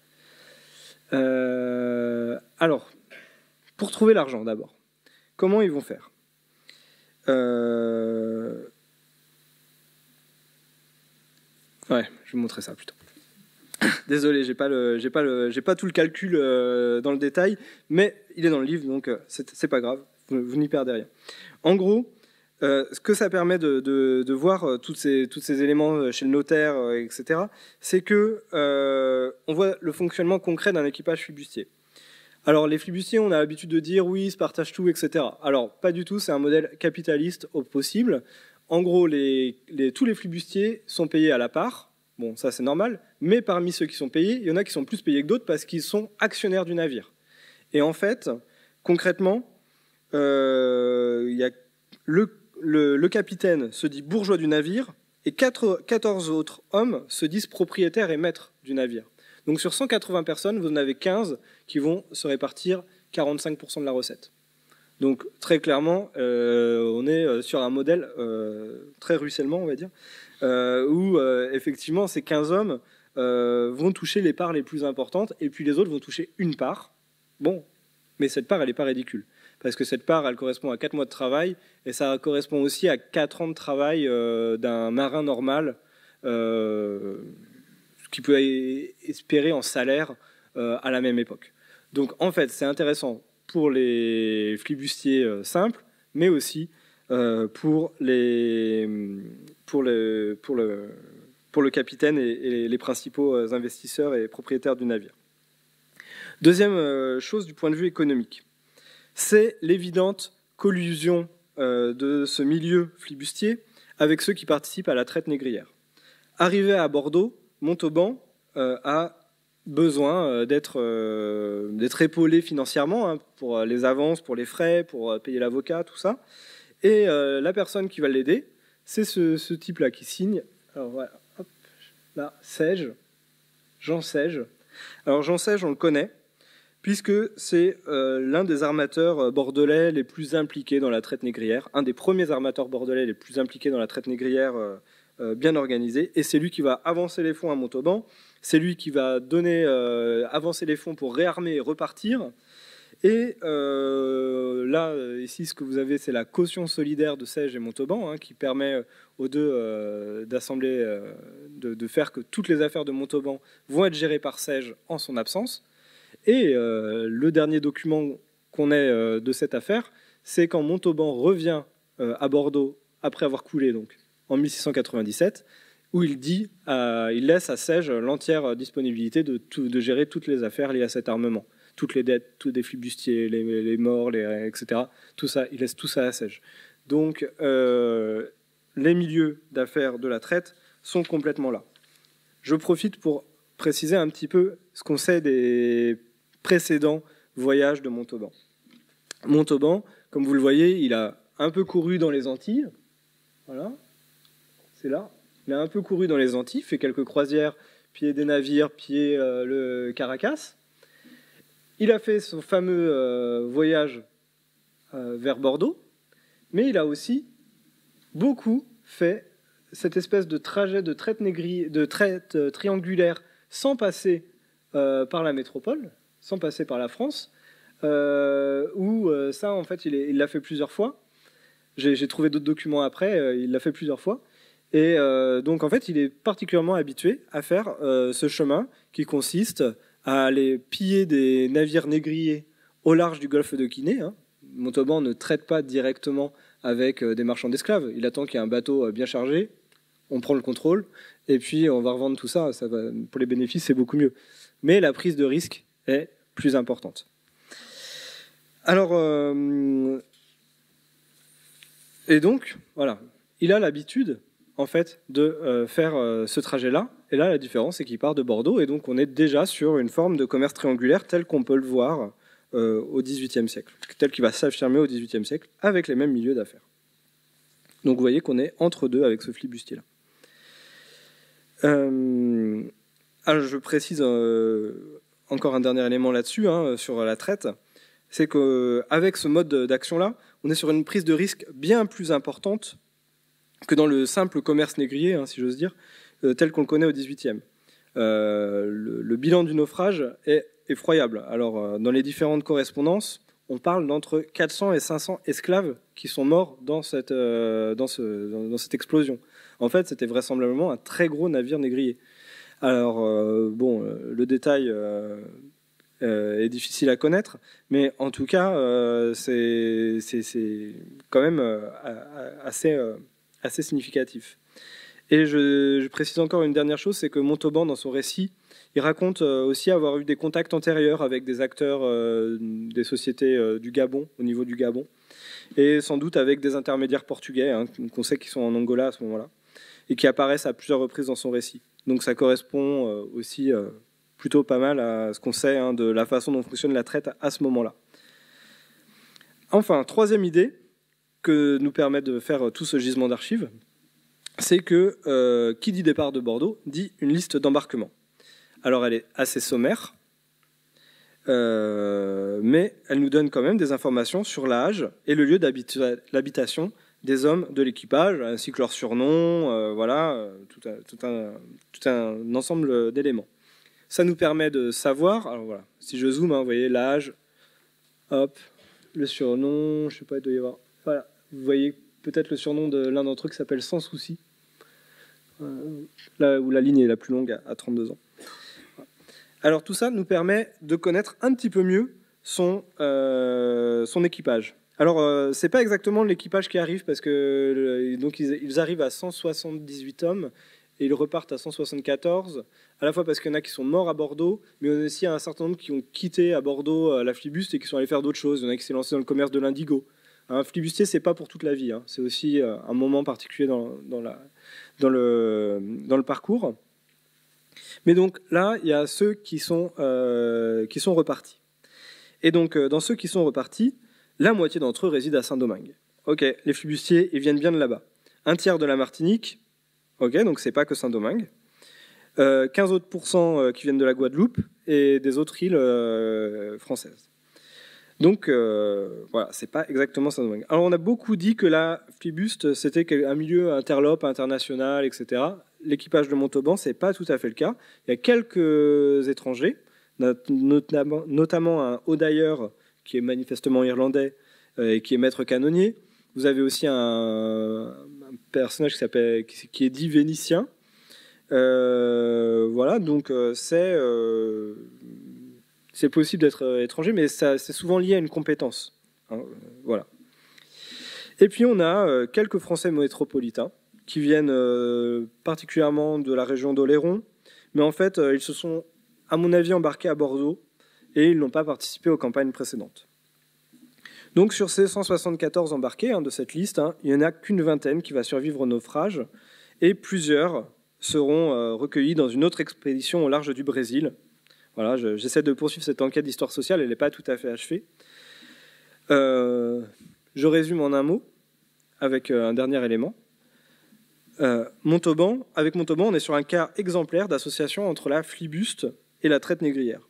Alors, pour trouver l'argent d'abord, comment ils vont faire? Ouais, je vais vous montrer ça plutôt. Désolé, j'ai pas tout le calcul dans le détail, mais il est dans le livre, donc c'est pas grave, vous n'y perdez rien. En gros, ce que ça permet de voir tous ces éléments chez le notaire, etc., c'est que on voit le fonctionnement concret d'un équipage flibustier. Alors, les flibustiers, on a l'habitude de dire oui, ils se partagent tout, etc. Alors, pas du tout, c'est un modèle capitaliste au possible. En gros, tous les flibustiers sont payés à la part. Bon, ça c'est normal, mais parmi ceux qui sont payés, il y en a qui sont plus payés que d'autres parce qu'ils sont actionnaires du navire. Et en fait, concrètement, il y a le capitaine se dit bourgeois du navire et 14 autres hommes se disent propriétaires et maîtres du navire. Donc sur 180 personnes, vous en avez 15 qui vont se répartir 45% de la recette. Donc très clairement, on est sur un modèle très ruissellement, on va dire, où effectivement ces 15 hommes vont toucher les parts les plus importantes et puis les autres vont toucher une part. Bon, mais cette part, elle n'est pas ridicule. Parce que cette part, elle correspond à 4 mois de travail et ça correspond aussi à 4 ans de travail d'un marin normal qui peut espérer en salaire à la même époque. Donc en fait, c'est intéressant pour les flibustiers simples, mais aussi pour le capitaine et les principaux investisseurs et propriétaires du navire. Deuxième chose du point de vue économique, c'est l'évidente collusion de ce milieu flibustier avec ceux qui participent à la traite négrière. Arrivé à Bordeaux, Montauban a besoin d'être épaulé financièrement pour les avances, pour les frais, pour payer l'avocat, tout ça. Et la personne qui va l'aider, c'est ce type-là qui signe. Alors voilà, hop, là, Sage, Jean Sage. Alors Jean Sage, on le connaît, puisque c'est l'un des armateurs bordelais les plus impliqués dans la traite négrière, un des premiers armateurs bordelais les plus impliqués dans la traite négrière bien organisée, et c'est lui qui va avancer les fonds à Montauban, c'est lui qui va avancer les fonds pour réarmer et repartir. Et là, ici, ce que vous avez, c'est la caution solidaire de Sage et Montauban, qui permet aux deux d'assembler, de faire que toutes les affaires de Montauban vont être gérées par Sage en son absence. Et le dernier document qu'on ait de cette affaire, c'est quand Montauban revient à Bordeaux après avoir coulé donc en 1697, où il laisse à Sage l'entière disponibilité de gérer toutes les affaires liées à cet armement, toutes les dettes, tous les flibustiers, les morts, etc. Tout ça, il laisse tout ça à Sage. Donc les milieux d'affaires de la traite sont complètement là. Je profite pour préciser un petit peu ce qu'on sait des précédents voyages de Montauban. Montauban, comme vous le voyez, il a un peu couru dans les Antilles. Voilà, c'est là. Il a un peu couru dans les Antilles, fait quelques croisières, pillé des navires, pillé le Caracas. Il a fait son fameux voyage vers Bordeaux, mais il a aussi beaucoup fait cette espèce de trajet de traite triangulaire sans passer par la métropole, sans passer par la France, où ça, en fait, il l'a fait plusieurs fois. J'ai trouvé d'autres documents après, il l'a fait plusieurs fois. Et donc, en fait, il est particulièrement habitué à faire ce chemin qui consiste à aller piller des navires négriers au large du golfe de Guinée. Montauban ne traite pas directement avec des marchands d'esclaves. Il attend qu'il y ait un bateau bien chargé, on prend le contrôle, et puis on va revendre tout ça. Pour les bénéfices, c'est beaucoup mieux. Mais la prise de risque est plus importante. Alors, et donc, voilà, il a l'habitude, en fait, de faire ce trajet-là. Et là, la différence, c'est qu'il part de Bordeaux, et donc on est déjà sur une forme de commerce triangulaire tel qu'on peut le voir au XVIIIe siècle, tel qu'il va s'affirmer au XVIIIe siècle, avec les mêmes milieux d'affaires. Donc vous voyez qu'on est entre deux avec ce flibustier-là. Alors je précise encore un dernier élément là-dessus, sur la traite, c'est qu'avec ce mode d'action-là, on est sur une prise de risque bien plus importante que dans le simple commerce négrier, si j'ose dire, tel qu'on le connaît au XVIIIe. Le bilan du naufrage est effroyable. Alors, dans les différentes correspondances, on parle d'entre 400 et 500 esclaves qui sont morts dans cette explosion. En fait, c'était vraisemblablement un très gros navire négrier. Alors, bon, le détail est difficile à connaître, mais en tout cas, c'est quand même assez significatif. Et je précise encore une dernière chose, c'est que Montauban, dans son récit, il raconte aussi avoir eu des contacts antérieurs avec des acteurs des sociétés du Gabon, au niveau du Gabon, et sans doute avec des intermédiaires portugais, hein, qu'on sait qu'ils sont en Angola à ce moment-là, et qui apparaissent à plusieurs reprises dans son récit. Donc ça correspond aussi plutôt pas mal à ce qu'on sait, hein, de la façon dont fonctionne la traite à ce moment-là. Enfin, troisième idée que nous permet de faire tout ce gisement d'archives, c'est que qui dit départ de Bordeaux dit une liste d'embarquement. Alors elle est assez sommaire, mais elle nous donne quand même des informations sur l'âge et le lieu d'habitation des hommes de l'équipage, ainsi que leurs surnoms, voilà, tout un ensemble d'éléments. Ça nous permet de savoir, alors voilà, si je zoome, hein, vous voyez l'âge, hop, le surnom, je sais pas, il doit y avoir, voilà, vous voyez peut-être le surnom de l'un d'entre eux qui s'appelle Sans Souci, là où la ligne est la plus longue à 32 ans. Alors tout ça nous permet de connaître un petit peu mieux son équipage. Alors c'est pas exactement l'équipage qui arrive parce que donc ils arrivent à 178 hommes et ils repartent à 174, à la fois parce qu'il y en a qui sont morts à Bordeaux, mais on a aussi un certain nombre qui ont quitté à Bordeaux la flibuste et qui sont allés faire d'autres choses. Il y en a qui s'est lancé dans le commerce de l'indigo. Un flibustier, c'est pas pour toute la vie, hein. C'est aussi un moment particulier dans le parcours. Mais donc là, il y a ceux qui sont repartis. Et donc, dans ceux qui sont repartis, la moitié d'entre eux résident à Saint-Domingue. Ok, les flibustiers, ils viennent bien de là-bas. Un tiers de la Martinique, ok, donc c'est pas que Saint-Domingue. 15 autres % qui viennent de la Guadeloupe et des autres îles françaises. Donc, voilà, c'est pas exactement Saint-Domingue. Alors, on a beaucoup dit que la flibuste, c'était un milieu interlope, international, etc. L'équipage de Montauban, c'est pas tout à fait le cas. Il y a quelques étrangers, notamment un Audailleur qui est manifestement irlandais et qui est maître canonnier. Vous avez aussi un personnage qui est dit vénitien. Voilà, donc c'est possible d'être étranger, mais c'est souvent lié à une compétence. Hein, voilà. Et puis on a quelques Français métropolitains qui viennent particulièrement de la région d'Oléron, mais en fait ils se sont, à mon avis, embarqués à Bordeaux et ils n'ont pas participé aux campagnes précédentes. Donc sur ces 174 embarqués de cette liste, il n'y en a qu'une vingtaine qui va survivre au naufrage et plusieurs seront recueillis dans une autre expédition au large du Brésil. Voilà, j'essaie de poursuivre cette enquête d'histoire sociale, elle n'est pas tout à fait achevée. Je résume en un mot, avec un dernier élément. Avec Montauban, on est sur un cas exemplaire d'association entre la flibuste et la traite négrière.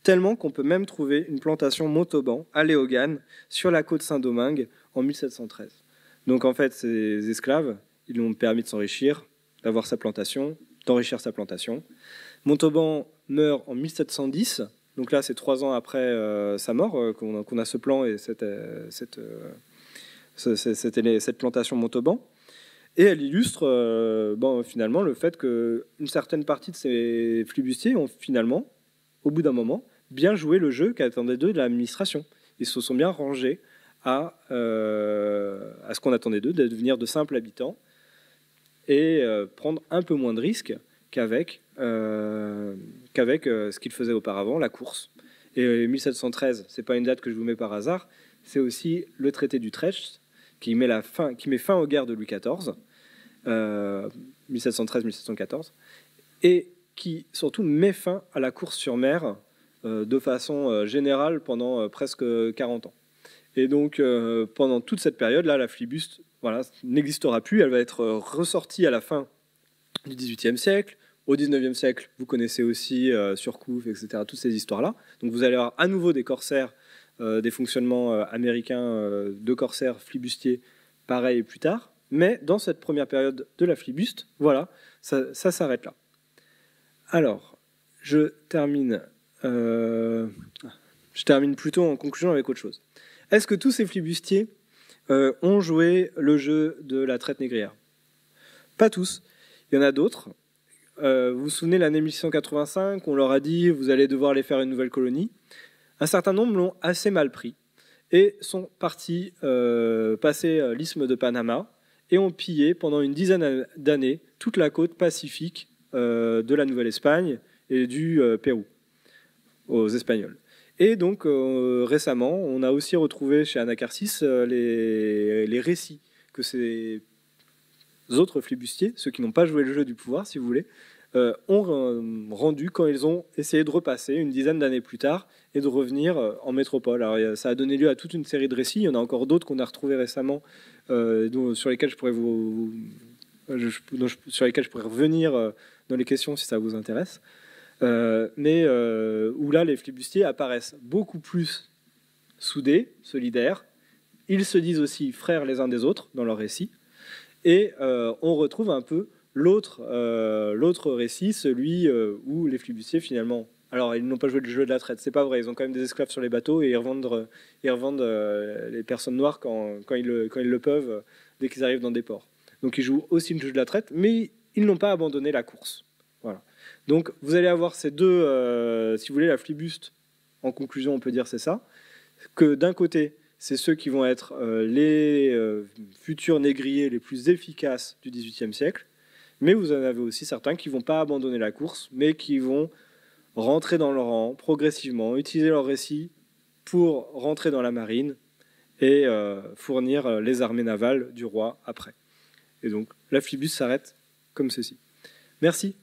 Tellement qu'on peut même trouver une plantation Montauban à Léogane, sur la côte Saint-Domingue, en 1713. Donc en fait, ces esclaves, ils lui ont permis de s'enrichir, d'avoir sa plantation, d'enrichir sa plantation. Montauban meurt en 1710, donc là c'est 3 ans après sa mort qu'on a ce plan et cette plantation Montauban. Et elle illustre finalement le fait qu'une certaine partie de ces flibustiers ont finalement, au bout d'un moment, bien joué le jeu qu'attendait d'eux de l'administration. Ils se sont bien rangés à ce qu'on attendait d'eux, de devenir de simples habitants et prendre un peu moins de risques qu'avec ce qu'ils faisaient auparavant, la course. Et 1713, c'est pas une date que je vous mets par hasard, c'est aussi le traité d'Utrecht qui met fin aux guerres de Louis XIV, 1713-1714, et qui surtout met fin à la course sur mer de façon générale pendant presque 40 ans. Et donc pendant toute cette période-là, la flibuste n'existera plus, elle va être ressortie à la fin du XVIIIe siècle. Au XIXe siècle, vous connaissez aussi Surcouf, etc., toutes ces histoires-là. Donc vous allez avoir à nouveau des corsaires, des fonctionnements américains de corsaires flibustiers, pareil plus tard. Mais dans cette première période de la flibuste, voilà, Ça s'arrête là. Alors, je termine plutôt en conclusion avec autre chose. Est-ce que tous ces flibustiers ont joué le jeu de la traite négrière? Pas tous. Il y en a d'autres. Vous vous souvenez, l'année 1685, on leur a dit « vous allez devoir les faire une nouvelle colonie ». Un certain nombre l'ont assez mal pris et sont partis passer l'isthme de Panama et ont pillé pendant une dizaine d'années toute la côte pacifique de la Nouvelle-Espagne et du Pérou aux Espagnols. Et donc récemment, on a aussi retrouvé chez Anacarsis les récits que ces autres flibustiers, ceux qui n'ont pas joué le jeu du pouvoir, si vous voulez, ont rendu quand ils ont essayé de repasser une dizaine d'années plus tard et de revenir en métropole. Alors, ça a donné lieu à toute une série de récits. Il y en a encore d'autres qu'on a retrouvés récemment, sur lesquels je pourrais sur lesquels je pourrais revenir dans les questions si ça vous intéresse. Mais où là, les flibustiers apparaissent beaucoup plus soudés, solidaires. Ils se disent aussi frères les uns des autres dans leurs récits. Et on retrouve un peu l'autre récit, celui où les flibustiers, finalement... Alors, ils n'ont pas joué le jeu de la traite, c'est pas vrai. Ils ont quand même des esclaves sur les bateaux et ils revendent les personnes noires quand ils le peuvent, dès qu'ils arrivent dans des ports. Donc, ils jouent aussi le jeu de la traite, mais ils n'ont pas abandonné la course. Voilà. Donc, vous allez avoir ces deux... si vous voulez, la flibuste, en conclusion, on peut dire c'est ça, que d'un côté... c'est ceux qui vont être les futurs négriers les plus efficaces du XVIIIe siècle. Mais vous en avez aussi certains qui ne vont pas abandonner la course, mais qui vont rentrer dans leur rang progressivement, utiliser leur récit pour rentrer dans la marine et fournir les armées navales du roi après. Et donc, la flibuste s'arrête comme ceci. Merci.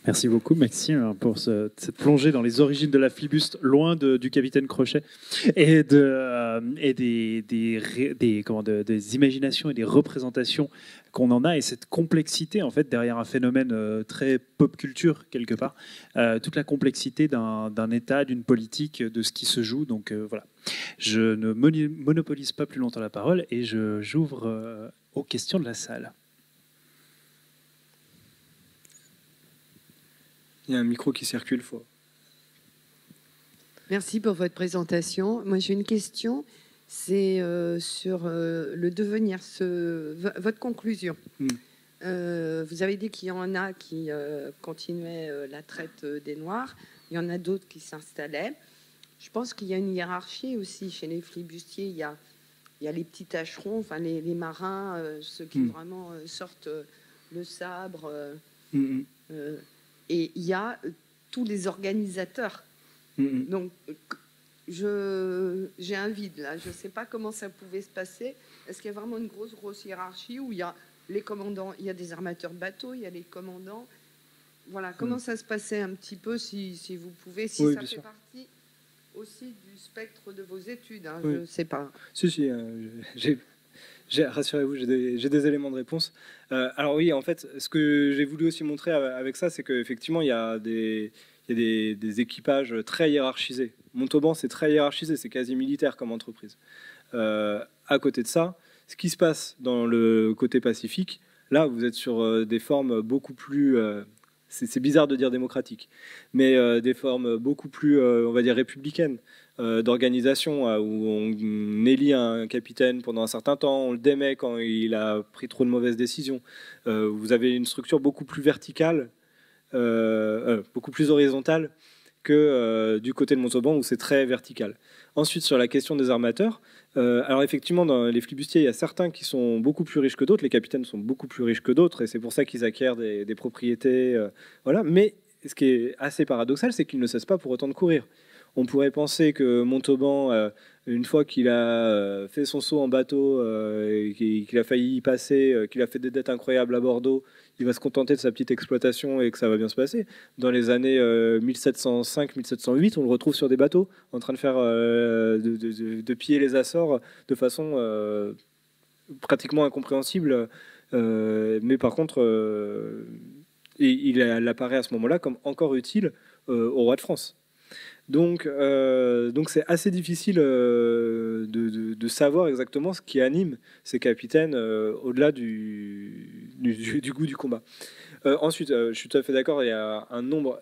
Merci beaucoup, Maxime, pour cette plongée dans les origines de la flibuste, loin du capitaine Crochet, et des imaginations et des représentations qu'on en a, et cette complexité, en fait, derrière un phénomène très pop culture, quelque part, toute la complexité d'un État, d'une politique, de ce qui se joue. Donc voilà, je ne monopolise pas plus longtemps la parole, et j'ouvre aux questions de la salle. Il y a un micro qui circule, faut. Merci pour votre présentation. Moi, j'ai une question. C'est sur le devenir, votre conclusion. Vous avez dit qu'il y en a qui continuaient la traite des Noirs. Il y en a d'autres qui s'installaient. Je pense qu'il y a une hiérarchie aussi chez les flibustiers. Il y a les petits tâcherons, enfin les marins, ceux qui vraiment sortent le sabre. Et il y a tous les organisateurs. Donc, j'ai un vide là. Je ne sais pas comment ça pouvait se passer. Est-ce qu'il y a vraiment une grosse hiérarchie où il y a les commandants, il y a des armateurs bateaux, il y a les commandants. Voilà, comment ça se passait un petit peu, si vous pouvez, si ça fait partie aussi du spectre de vos études. Hein, je ne sais pas. Si, rassurez-vous, j'ai des éléments de réponse. Alors oui, en fait, ce que j'ai voulu aussi montrer avec ça, c'est qu'effectivement, il y a des équipages très hiérarchisés. Montauban, c'est très hiérarchisé, c'est quasi militaire comme entreprise. À côté de ça, ce qui se passe dans le côté pacifique, là, vous êtes sur des formes beaucoup plus... c'est bizarre de dire démocratique, mais des formes beaucoup plus, on va dire, républicaines. D'organisation où on élit un capitaine pendant un certain temps, on le démet quand il a pris trop de mauvaises décisions. Vous avez une structure beaucoup plus verticale, beaucoup plus horizontale que du côté de Montauban où c'est très vertical. Ensuite, sur la question des armateurs, alors effectivement, dans les flibustiers, il y a certains qui sont beaucoup plus riches que d'autres, les capitaines sont beaucoup plus riches que d'autres, et c'est pour ça qu'ils acquièrent des propriétés. Voilà. Mais ce qui est assez paradoxal, c'est qu'ils ne cessent pas pour autant de courir. On pourrait penser que Montauban, une fois qu'il a fait son saut en bateau, et qu'il a failli y passer, qu'il a fait des dettes incroyables à Bordeaux, il va se contenter de sa petite exploitation et que ça va bien se passer. Dans les années 1705-1708, on le retrouve sur des bateaux, en train de faire de piller les Açores de façon pratiquement incompréhensible. Mais par contre, il apparaît à ce moment-là comme encore utile au roi de France. Donc c'est assez difficile de savoir exactement ce qui anime ces capitaines au-delà du goût du combat. Ensuite, je suis tout à fait d'accord, il y a un nombre...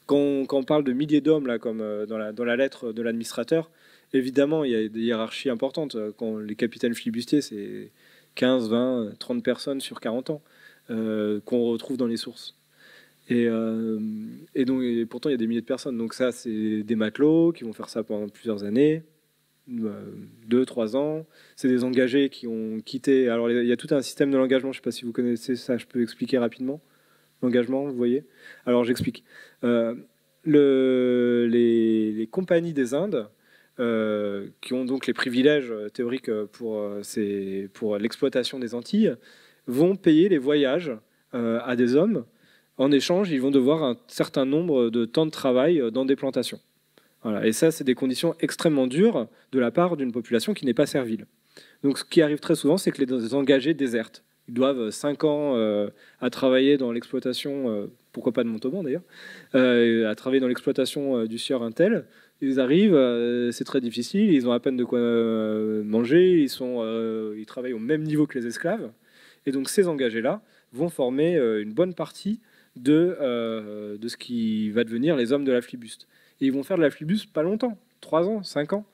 quand on parle de milliers d'hommes, là, comme dans la lettre de l'administrateur, évidemment, il y a des hiérarchies importantes. Quand les capitaines flibustiers, c'est 15, 20, 30 personnes sur 40 ans qu'on retrouve dans les sources. Et pourtant, il y a des milliers de personnes. Donc ça, c'est des matelots qui vont faire ça pendant plusieurs années, 2, 3 ans. C'est des engagés qui ont quitté... Alors, il y a tout un système de l'engagement. Je ne sais pas si vous connaissez ça, je peux expliquer rapidement. L'engagement, vous voyez. Alors, j'explique. Les compagnies des Indes, qui ont donc les privilèges théoriques pour l'exploitation des Antilles, vont payer les voyages à des hommes. En échange, ils vont devoir un certain nombre de temps de travail dans des plantations. Voilà. Et ça, c'est des conditions extrêmement dures de la part d'une population qui n'est pas servile. Donc, ce qui arrive très souvent, c'est que les engagés désertent. Ils doivent 5 ans à travailler dans l'exploitation, pourquoi pas de Montauban d'ailleurs, à travailler dans l'exploitation du sieur Intel. Ils arrivent, c'est très difficile, ils ont à peine de quoi manger, ils travaillent au même niveau que les esclaves. Et donc, ces engagés-là vont former une bonne partie de ce qui va devenir les hommes de la flibuste. Et ils vont faire de la flibuste pas longtemps, 3 ans, 5 ans.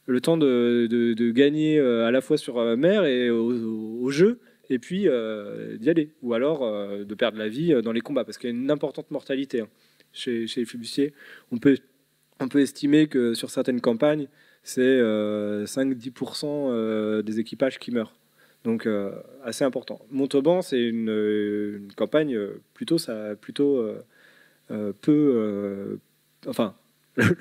Le temps de gagner à la fois sur mer et au jeu, et puis d'y aller. Ou alors de perdre la vie dans les combats, parce qu'il y a une importante mortalité chez les flibustiers. On peut estimer que sur certaines campagnes, c'est 5-10% des équipages qui meurent. Donc assez important. Montauban, c'est une campagne plutôt peu... enfin,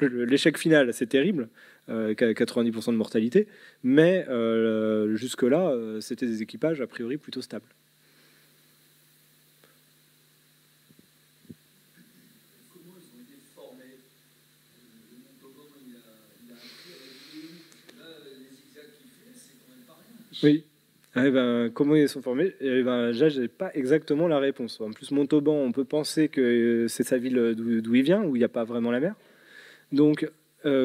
l'échec final, c'est terrible, 90% de mortalité, mais jusque-là, c'était des équipages a priori plutôt stables. Comment ils ont été formés? Le Montauban, il a appris avec lui. Là, les zigzags qu'il fait, c'est quand même pas rien. Oui. Comment ils sont formés? Là, je n'ai pas exactement la réponse. En plus, Montauban, on peut penser que c'est sa ville d'où il vient, où il n'y a pas vraiment la mer. Donc,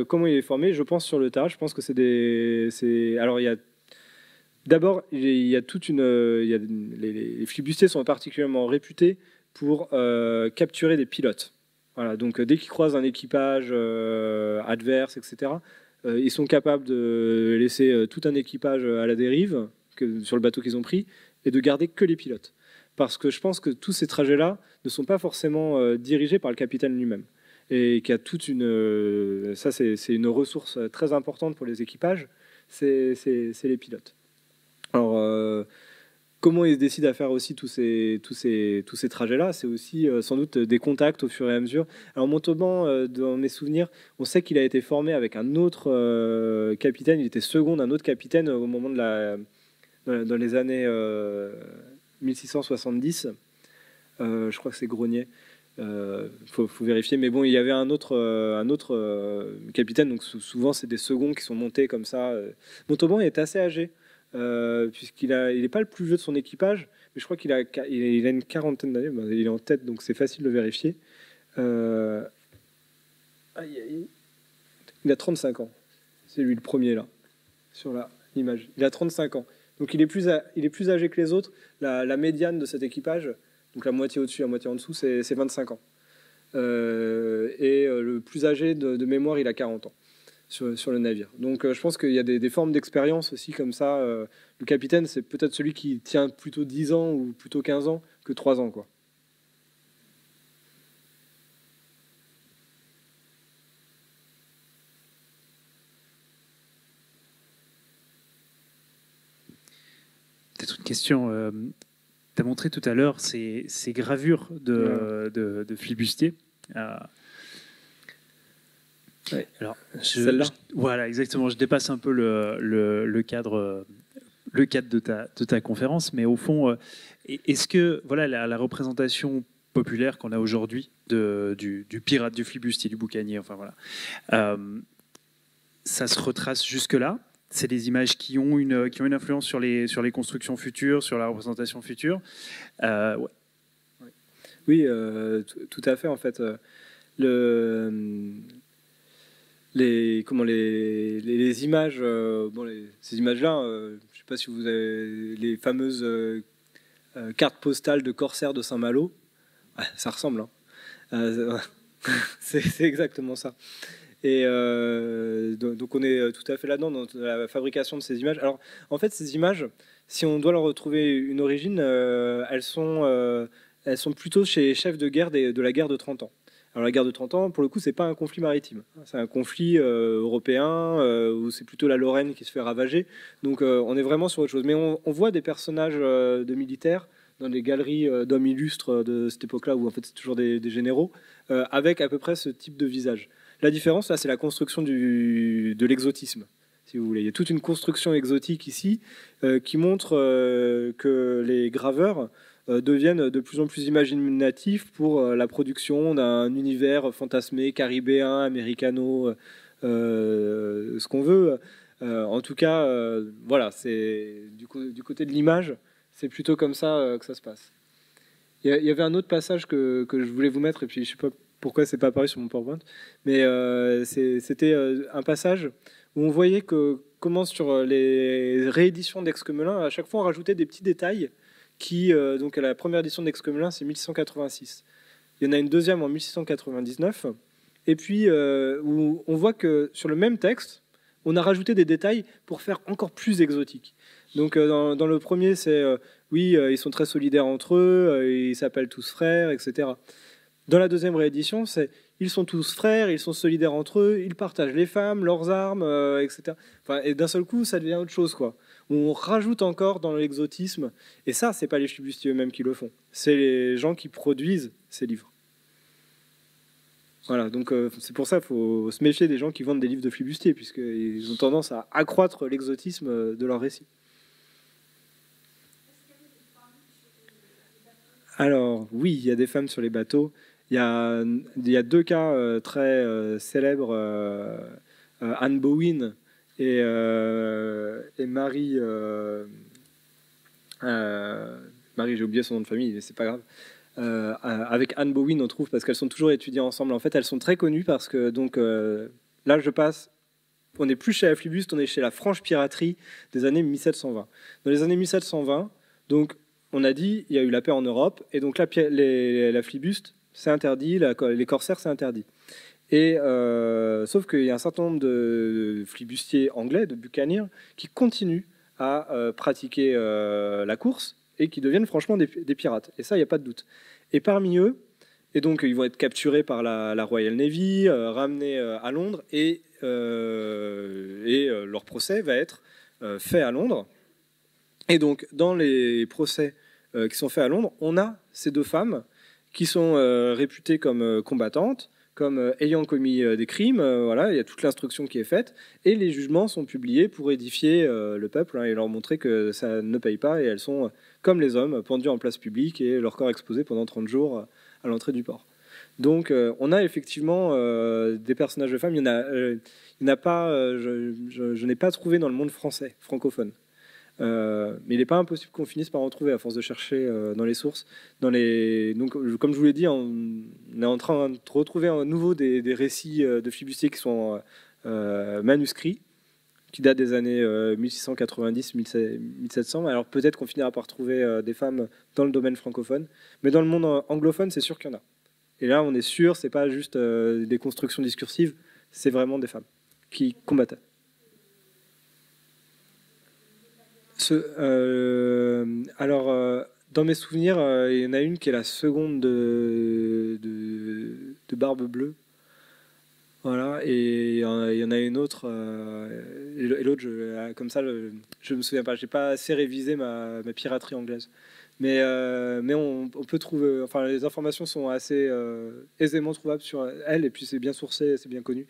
comment il est formé? Je pense sur le tas. Je pense que alors, il y a... D'abord, les flibustiers sont particulièrement réputés pour capturer des pilotes. Voilà, donc dès qu'ils croisent un équipage adverse, etc., ils sont capables de laisser tout un équipage à la dérive sur le bateau qu'ils ont pris et de garder que les pilotes. Parce que je pense que tous ces trajets-là ne sont pas forcément dirigés par le capitaine lui-même. Et qu'il y a toute une... ça, c'est une ressource très importante pour les équipages, c'est les pilotes. Alors, comment ils décident à faire aussi tous ces trajets-là? C'est aussi sans doute des contacts au fur et à mesure. Alors Montauban, dans mes souvenirs, on sait qu'il a été formé avec un autre capitaine. Il était second d'un autre capitaine au moment dans les années 1670. Je crois que c'est Grognier. Faut vérifier, mais bon, il y avait un autre capitaine. Donc souvent, c'est des seconds qui sont montés comme ça. Montauban est assez âgé. Puisqu'il n'est pas le plus vieux de son équipage, mais je crois qu'il a une quarantaine d'années. Il est en tête, donc c'est facile de vérifier. Il a 35 ans. C'est lui le premier là, sur l'image. Il a 35 ans. Donc il est plus âgé que les autres. La médiane de cet équipage, donc la moitié au-dessus, la moitié en dessous, c'est 25 ans. Le plus âgé de mémoire, il a 40 ans. Sur le navire. Donc je pense qu'il y a des formes d'expérience aussi comme ça. Le capitaine, c'est peut-être celui qui tient plutôt 10 ans ou plutôt 15 ans que 3 ans, quoi. Peut-être une question. Tu as montré tout à l'heure ces gravures de flibustiers. Ouais. Alors, voilà, exactement. Je dépasse un peu le cadre de ta conférence, mais au fond, est-ce que la représentation populaire qu'on a aujourd'hui du pirate, du flibustier, du boucanier, enfin voilà, ça se retrace jusque là? C'est des images qui ont une influence sur les constructions futures, sur la représentation future. Oui, tout à fait en fait. les images, ces images-là, je ne sais pas si vous avez les fameuses cartes postales de corsaires de Saint-Malo. Ouais, ça ressemble, hein. C'est exactement ça. Et donc on est tout à fait là-dedans, dans la fabrication de ces images. Alors en fait, ces images, si on doit leur retrouver une origine, elles sont plutôt chez les chefs de guerre de la guerre de 30 ans. Alors la guerre de 30 ans, pour le coup, c'est pas un conflit maritime. C'est un conflit européen, où c'est plutôt la Lorraine qui se fait ravager. Donc on est vraiment sur autre chose. Mais on voit des personnages de militaires dans les galeries d'hommes illustres de cette époque-là, où en fait c'est toujours des généraux, avec à peu près ce type de visage. La différence, là, c'est la construction de l'exotisme, si vous voulez. Il y a toute une construction exotique ici qui montre que les graveurs deviennent de plus en plus imaginatifs pour la production d'un univers fantasmé, caribéen, américano, ce qu'on veut. En tout cas, voilà, c'est du côté de l'image, c'est plutôt comme ça que ça se passe. Il y avait un autre passage que je voulais vous mettre, et puis je ne sais pas pourquoi c'est pas apparu sur mon PowerPoint, mais c'était un passage où on voyait que comment sur les rééditions d'Exquemelin, à chaque fois on rajoutait des petits détails qui, donc à la première édition d'Exquemelin, c'est 1686. Il y en a une deuxième en 1699, et puis où on voit que sur le même texte, on a rajouté des détails pour faire encore plus exotique. Donc dans le premier, c'est oui, ils sont très solidaires entre eux, ils s'appellent tous frères, etc. Dans la deuxième réédition, c'est ils sont tous frères, ils sont solidaires entre eux, ils partagent les femmes, leurs armes, etc. Enfin, et d'un seul coup, ça devient autre chose, quoi. On rajoute encore dans l'exotisme, et ça, c'est pas les flibustiers eux-mêmes qui le font, c'est les gens qui produisent ces livres. Voilà, donc c'est pour ça qu'il faut se méfier des gens qui vendent des livres de flibustiers, puisqu'ils ont tendance à accroître l'exotisme de leurs récits. Alors, oui, il y a des femmes sur les bateaux. Il y a deux cas très célèbres, Anne Boleyn et Marie. Marie, j'ai oublié son nom de famille, mais c'est pas grave. Avec Anne Boleyn, on trouve, parce qu'elles sont toujours étudiées ensemble. En fait, elles sont très connues parce que, donc, là, je passe. On n'est plus chez la flibuste, on est chez la franche piraterie des années 1720. Dans les années 1720, donc, on a dit, il y a eu la paix en Europe, et donc la flibuste, c'est interdit, les corsaires, c'est interdit. Et sauf qu'il y a un certain nombre de flibustiers anglais, de buccaneers, qui continuent à pratiquer la course et qui deviennent franchement des pirates. Et ça, il n'y a pas de doute. Et parmi eux, et donc ils vont être capturés par la Royal Navy, ramenés à Londres, et leur procès va être fait à Londres. Et donc, dans les procès qui sont faits à Londres, on a ces deux femmes qui sont réputées comme combattantes, comme ayant commis des crimes. Voilà, il y a toute l'instruction qui est faite, et les jugements sont publiés pour édifier le peuple, hein, et leur montrer que ça ne paye pas, et elles sont, comme les hommes, pendues en place publique et leur corps exposé pendant 30 jours à l'entrée du port. Donc, on a effectivement des personnages de femmes. Il n'y en a pas, je n'ai pas trouvé dans le monde français, francophone. Mais il n'est pas impossible qu'on finisse par en trouver à force de chercher dans les sources. Donc, comme je vous l'ai dit, on est en train de retrouver à nouveau des récits de flibustiers qui sont manuscrits, qui datent des années 1690-1700. Alors peut-être qu'on finira par trouver des femmes dans le domaine francophone, mais dans le monde anglophone, c'est sûr qu'il y en a. Et là, on est sûr, c'est pas juste des constructions discursives, c'est vraiment des femmes qui combattaient. Dans mes souvenirs, il y en a une qui est la seconde de Barbe Bleue. Voilà, et il y en a une autre, et l'autre, comme ça, je me souviens pas. J'ai pas assez révisé ma piraterie anglaise. Mais on peut trouver, enfin, les informations sont assez aisément trouvables sur elle, et puis c'est bien sourcé, c'est bien connu.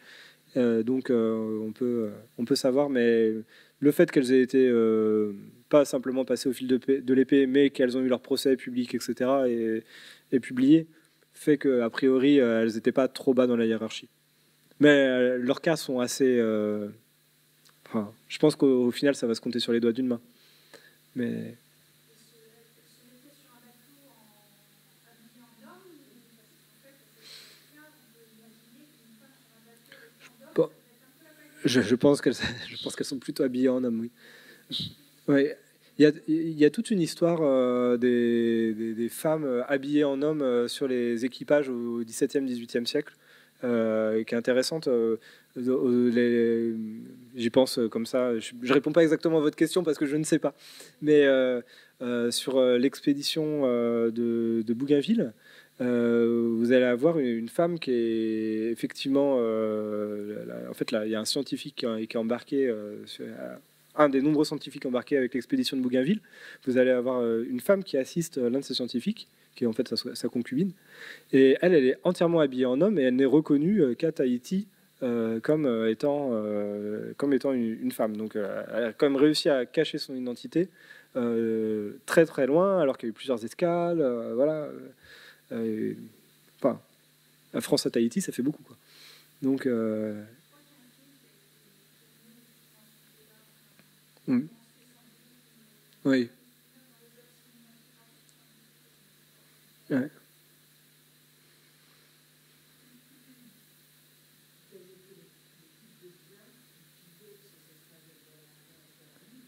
Donc on peut savoir, mais le fait qu'elles aient été pas simplement passées au fil de l'épée, mais qu'elles ont eu leur procès public, etc., et publié, fait qu'a priori elles n'étaient pas trop bas dans la hiérarchie. Mais leurs cas sont assez... Enfin, je pense qu'au final ça va se compter sur les doigts d'une main. Mais... Je pense qu'elles sont plutôt habillées en homme, oui. Ouais. Il y a toute une histoire des femmes habillées en hommes sur les équipages au XVIIe, XVIIIe siècle, qui est intéressante. J'y pense comme ça. Je réponds pas exactement à votre question parce que je ne sais pas. Mais sur l'expédition de Bougainville, vous allez avoir une femme qui est effectivement... en fait, là, il y a un scientifique qui est embarqué, un des nombreux scientifiques embarqués avec l'expédition de Bougainville. Vous allez avoir une femme qui assiste l'un de ces scientifiques, qui est en fait sa concubine. Et elle est entièrement habillée en homme et elle n'est reconnue qu'à Tahiti comme étant une femme. Donc elle a quand même réussi à cacher son identité très très loin, alors qu'il y a eu plusieurs escales. Voilà. Enfin, la France à Tahiti, ça fait beaucoup, quoi. Donc, oui. Ouais.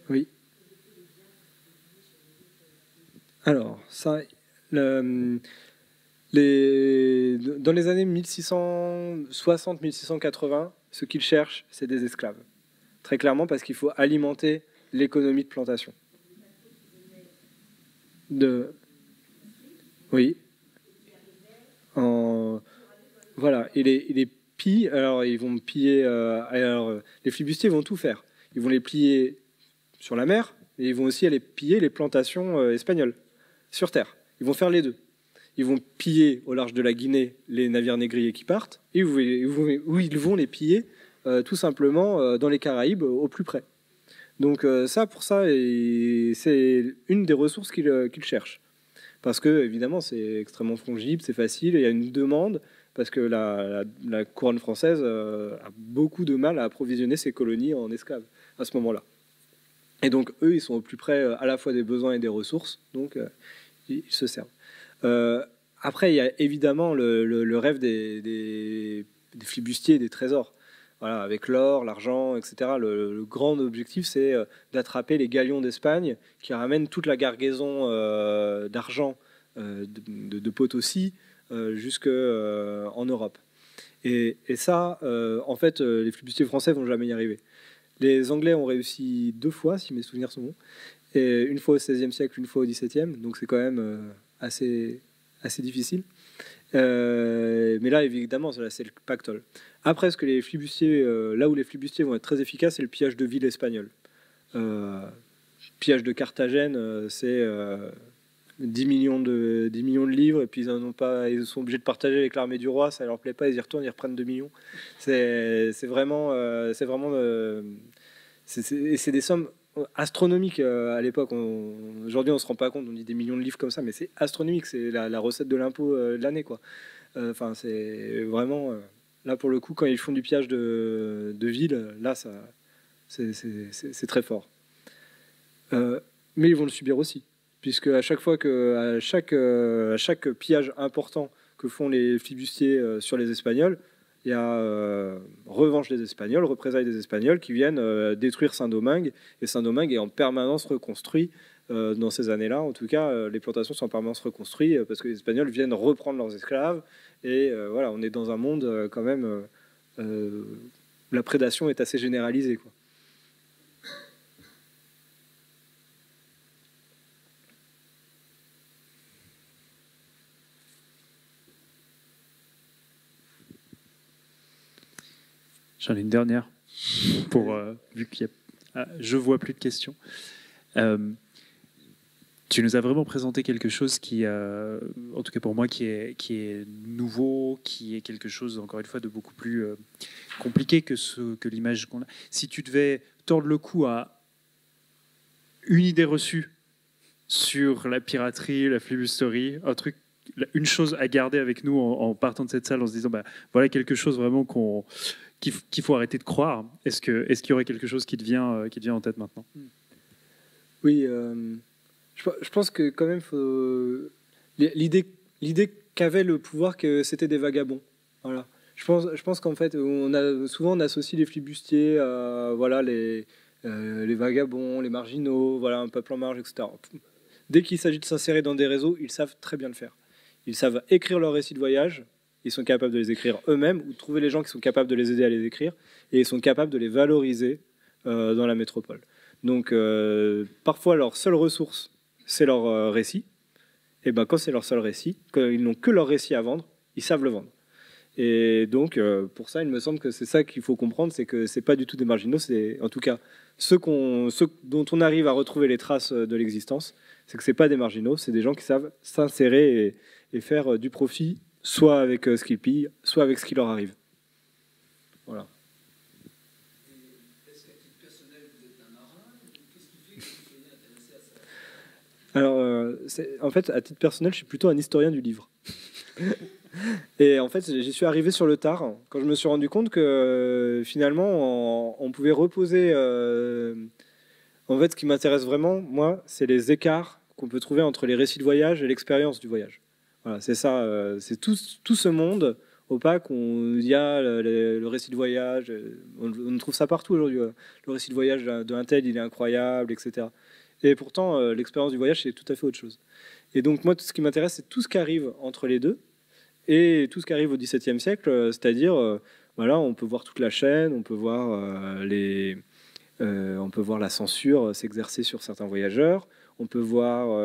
Oui. Alors, ça, dans les années 1660-1680, ce qu'ils cherchent, c'est des esclaves. Très clairement, parce qu'il faut alimenter l'économie de plantation. Oui. Voilà. Et les pillent. Alors, ils vont piller. Les flibustiers vont tout faire. Ils vont les plier sur la mer et ils vont aussi aller piller les plantations espagnoles sur terre. Ils vont faire les deux. Ils vont piller au large de la Guinée les navires négriers qui partent, et où ils vont les piller tout simplement dans les Caraïbes au plus près. Donc pour ça, c'est une des ressources qu'ils cherchent. Parce que, évidemment, c'est extrêmement fongible, c'est facile, et il y a une demande, parce que la couronne française a beaucoup de mal à approvisionner ses colonies en esclaves à ce moment-là. Et donc, eux, ils sont au plus près à la fois des besoins et des ressources, donc ils se servent. Après, il y a évidemment le rêve des flibustiers, des trésors. Voilà, avec l'or, l'argent, etc. Le grand objectif, c'est d'attraper les galions d'Espagne qui ramènent toute la cargaison d'argent de Potosi jusqu'en Europe. Et ça, en fait, les flibustiers français vont jamais y arriver. Les Anglais ont réussi 2 fois, si mes souvenirs sont bons, et une fois au XVIe siècle, une fois au XVIIe, donc c'est quand même assez difficile. Mais là, évidemment, c'est le pactole. Après, ce que les flibustiers, là où les flibustiers vont être très efficaces, c'est le pillage de villes espagnoles. Pillage de Carthagène, c'est 10 millions de livres, et puis ils sont obligés de partager avec l'armée du roi, ça leur plaît pas, ils y retournent, ils reprennent 2 millions. C'est des sommes astronomique à l'époque. Aujourd'hui, on se rend pas compte, on dit des millions de livres comme ça, mais c'est astronomique. C'est la recette de l'impôt de l'année, quoi. Enfin, c'est vraiment là pour le coup, quand ils font du pillage de ville, là, c'est très fort. Mais ils vont le subir aussi, puisque à chaque fois à chaque pillage important que font les flibustiers sur les Espagnols, il y a revanche des Espagnols, représailles des Espagnols qui viennent détruire Saint-Domingue. Et Saint-Domingue est en permanence reconstruit dans ces années-là. En tout cas, les plantations sont en permanence reconstruites parce que les Espagnols viennent reprendre leurs esclaves. Et voilà, on est dans un monde quand même où la prédation est assez généralisée, quoi. J'en ai une dernière, vu qu'il y a, je vois plus de questions. Tu nous as vraiment présenté quelque chose qui, en tout cas pour moi, qui est nouveau, qui est quelque chose, encore une fois, de beaucoup plus compliqué que l'image qu'on a. Si tu devais tordre le cou à une idée reçue sur la piraterie, la flibusterie, un truc, une chose à garder avec nous en partant de cette salle, en se disant, bah, voilà quelque chose vraiment qu'il faut arrêter de croire. Est-ce qu'il y aurait quelque chose qui te vient en tête maintenant? Oui, je pense que quand même, l'idée qu'avait le pouvoir, que c'était des vagabonds. Voilà. Je pense qu'en fait, souvent on associe les flibustiers à voilà, les vagabonds, les marginaux, voilà, un peuple en marge, etc. Dès qu'il s'agit de s'insérer dans des réseaux, ils savent très bien le faire. Ils savent écrire leurs récits de voyage, ils sont capables de les écrire eux-mêmes, ou de trouver les gens qui sont capables de les aider à les écrire, et ils sont capables de les valoriser dans la métropole. Donc parfois leur seule ressource, c'est leur récit. Et ben quand c'est leur seul récit, quand ils n'ont que leur récit à vendre, ils savent le vendre. Et donc, pour ça, il me semble que c'est ça qu'il faut comprendre, c'est que c'est pas du tout des marginaux, c'est en tout cas ceux dont on arrive à retrouver les traces de l'existence, c'est que c'est pas des marginaux, c'est des gens qui savent s'insérer et faire du profit, soit avec ce qu'ils pillent, soit avec ce qui leur arrive. Voilà. Et est-ce qu'à titre personnel, vous êtes un marin? Qu'est-ce qui fait que vous soyez intéressé à ça? Alors, en fait, à titre personnel, je suis plutôt un historien du livre. Et en fait, j'y suis arrivé sur le tard, quand je me suis rendu compte que finalement, on pouvait reposer. En fait, ce qui m'intéresse vraiment, moi, c'est les écarts qu'on peut trouver entre les récits de voyage et l'expérience du voyage. Voilà, c'est ça, c'est tout ce monde opaque où il y a le récit de voyage. On trouve ça partout aujourd'hui. Le récit de voyage d'un tel, il est incroyable, etc. Et pourtant, l'expérience du voyage, c'est tout à fait autre chose. Et donc, moi, tout ce qui m'intéresse, c'est tout ce qui arrive entre les deux. Et tout ce qui arrive au XVIIe siècle, c'est-à-dire, voilà, on peut voir toute la chaîne, on peut voir on peut voir la censure s'exercer sur certains voyageurs, on peut voir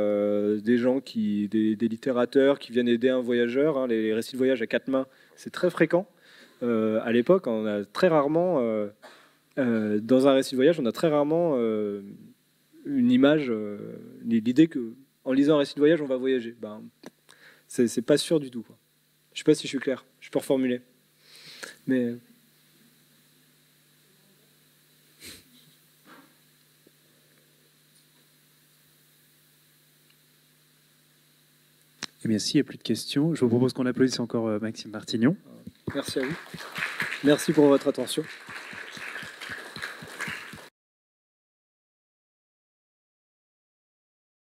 des gens des littérateurs qui viennent aider un voyageur. Hein, les récits de voyage à quatre mains, c'est très fréquent. À l'époque, on a très rarement, dans un récit de voyage, on a très rarement une image, l'idée que en lisant un récit de voyage, on va voyager. Ben, c'est pas sûr du tout, quoi. Je ne sais pas si je suis clair. Je peux reformuler. Mais... Eh bien, s'il n'y a plus de questions, je vous propose qu'on applaudisse encore Maxime Martignon. Merci à vous. Merci pour votre attention.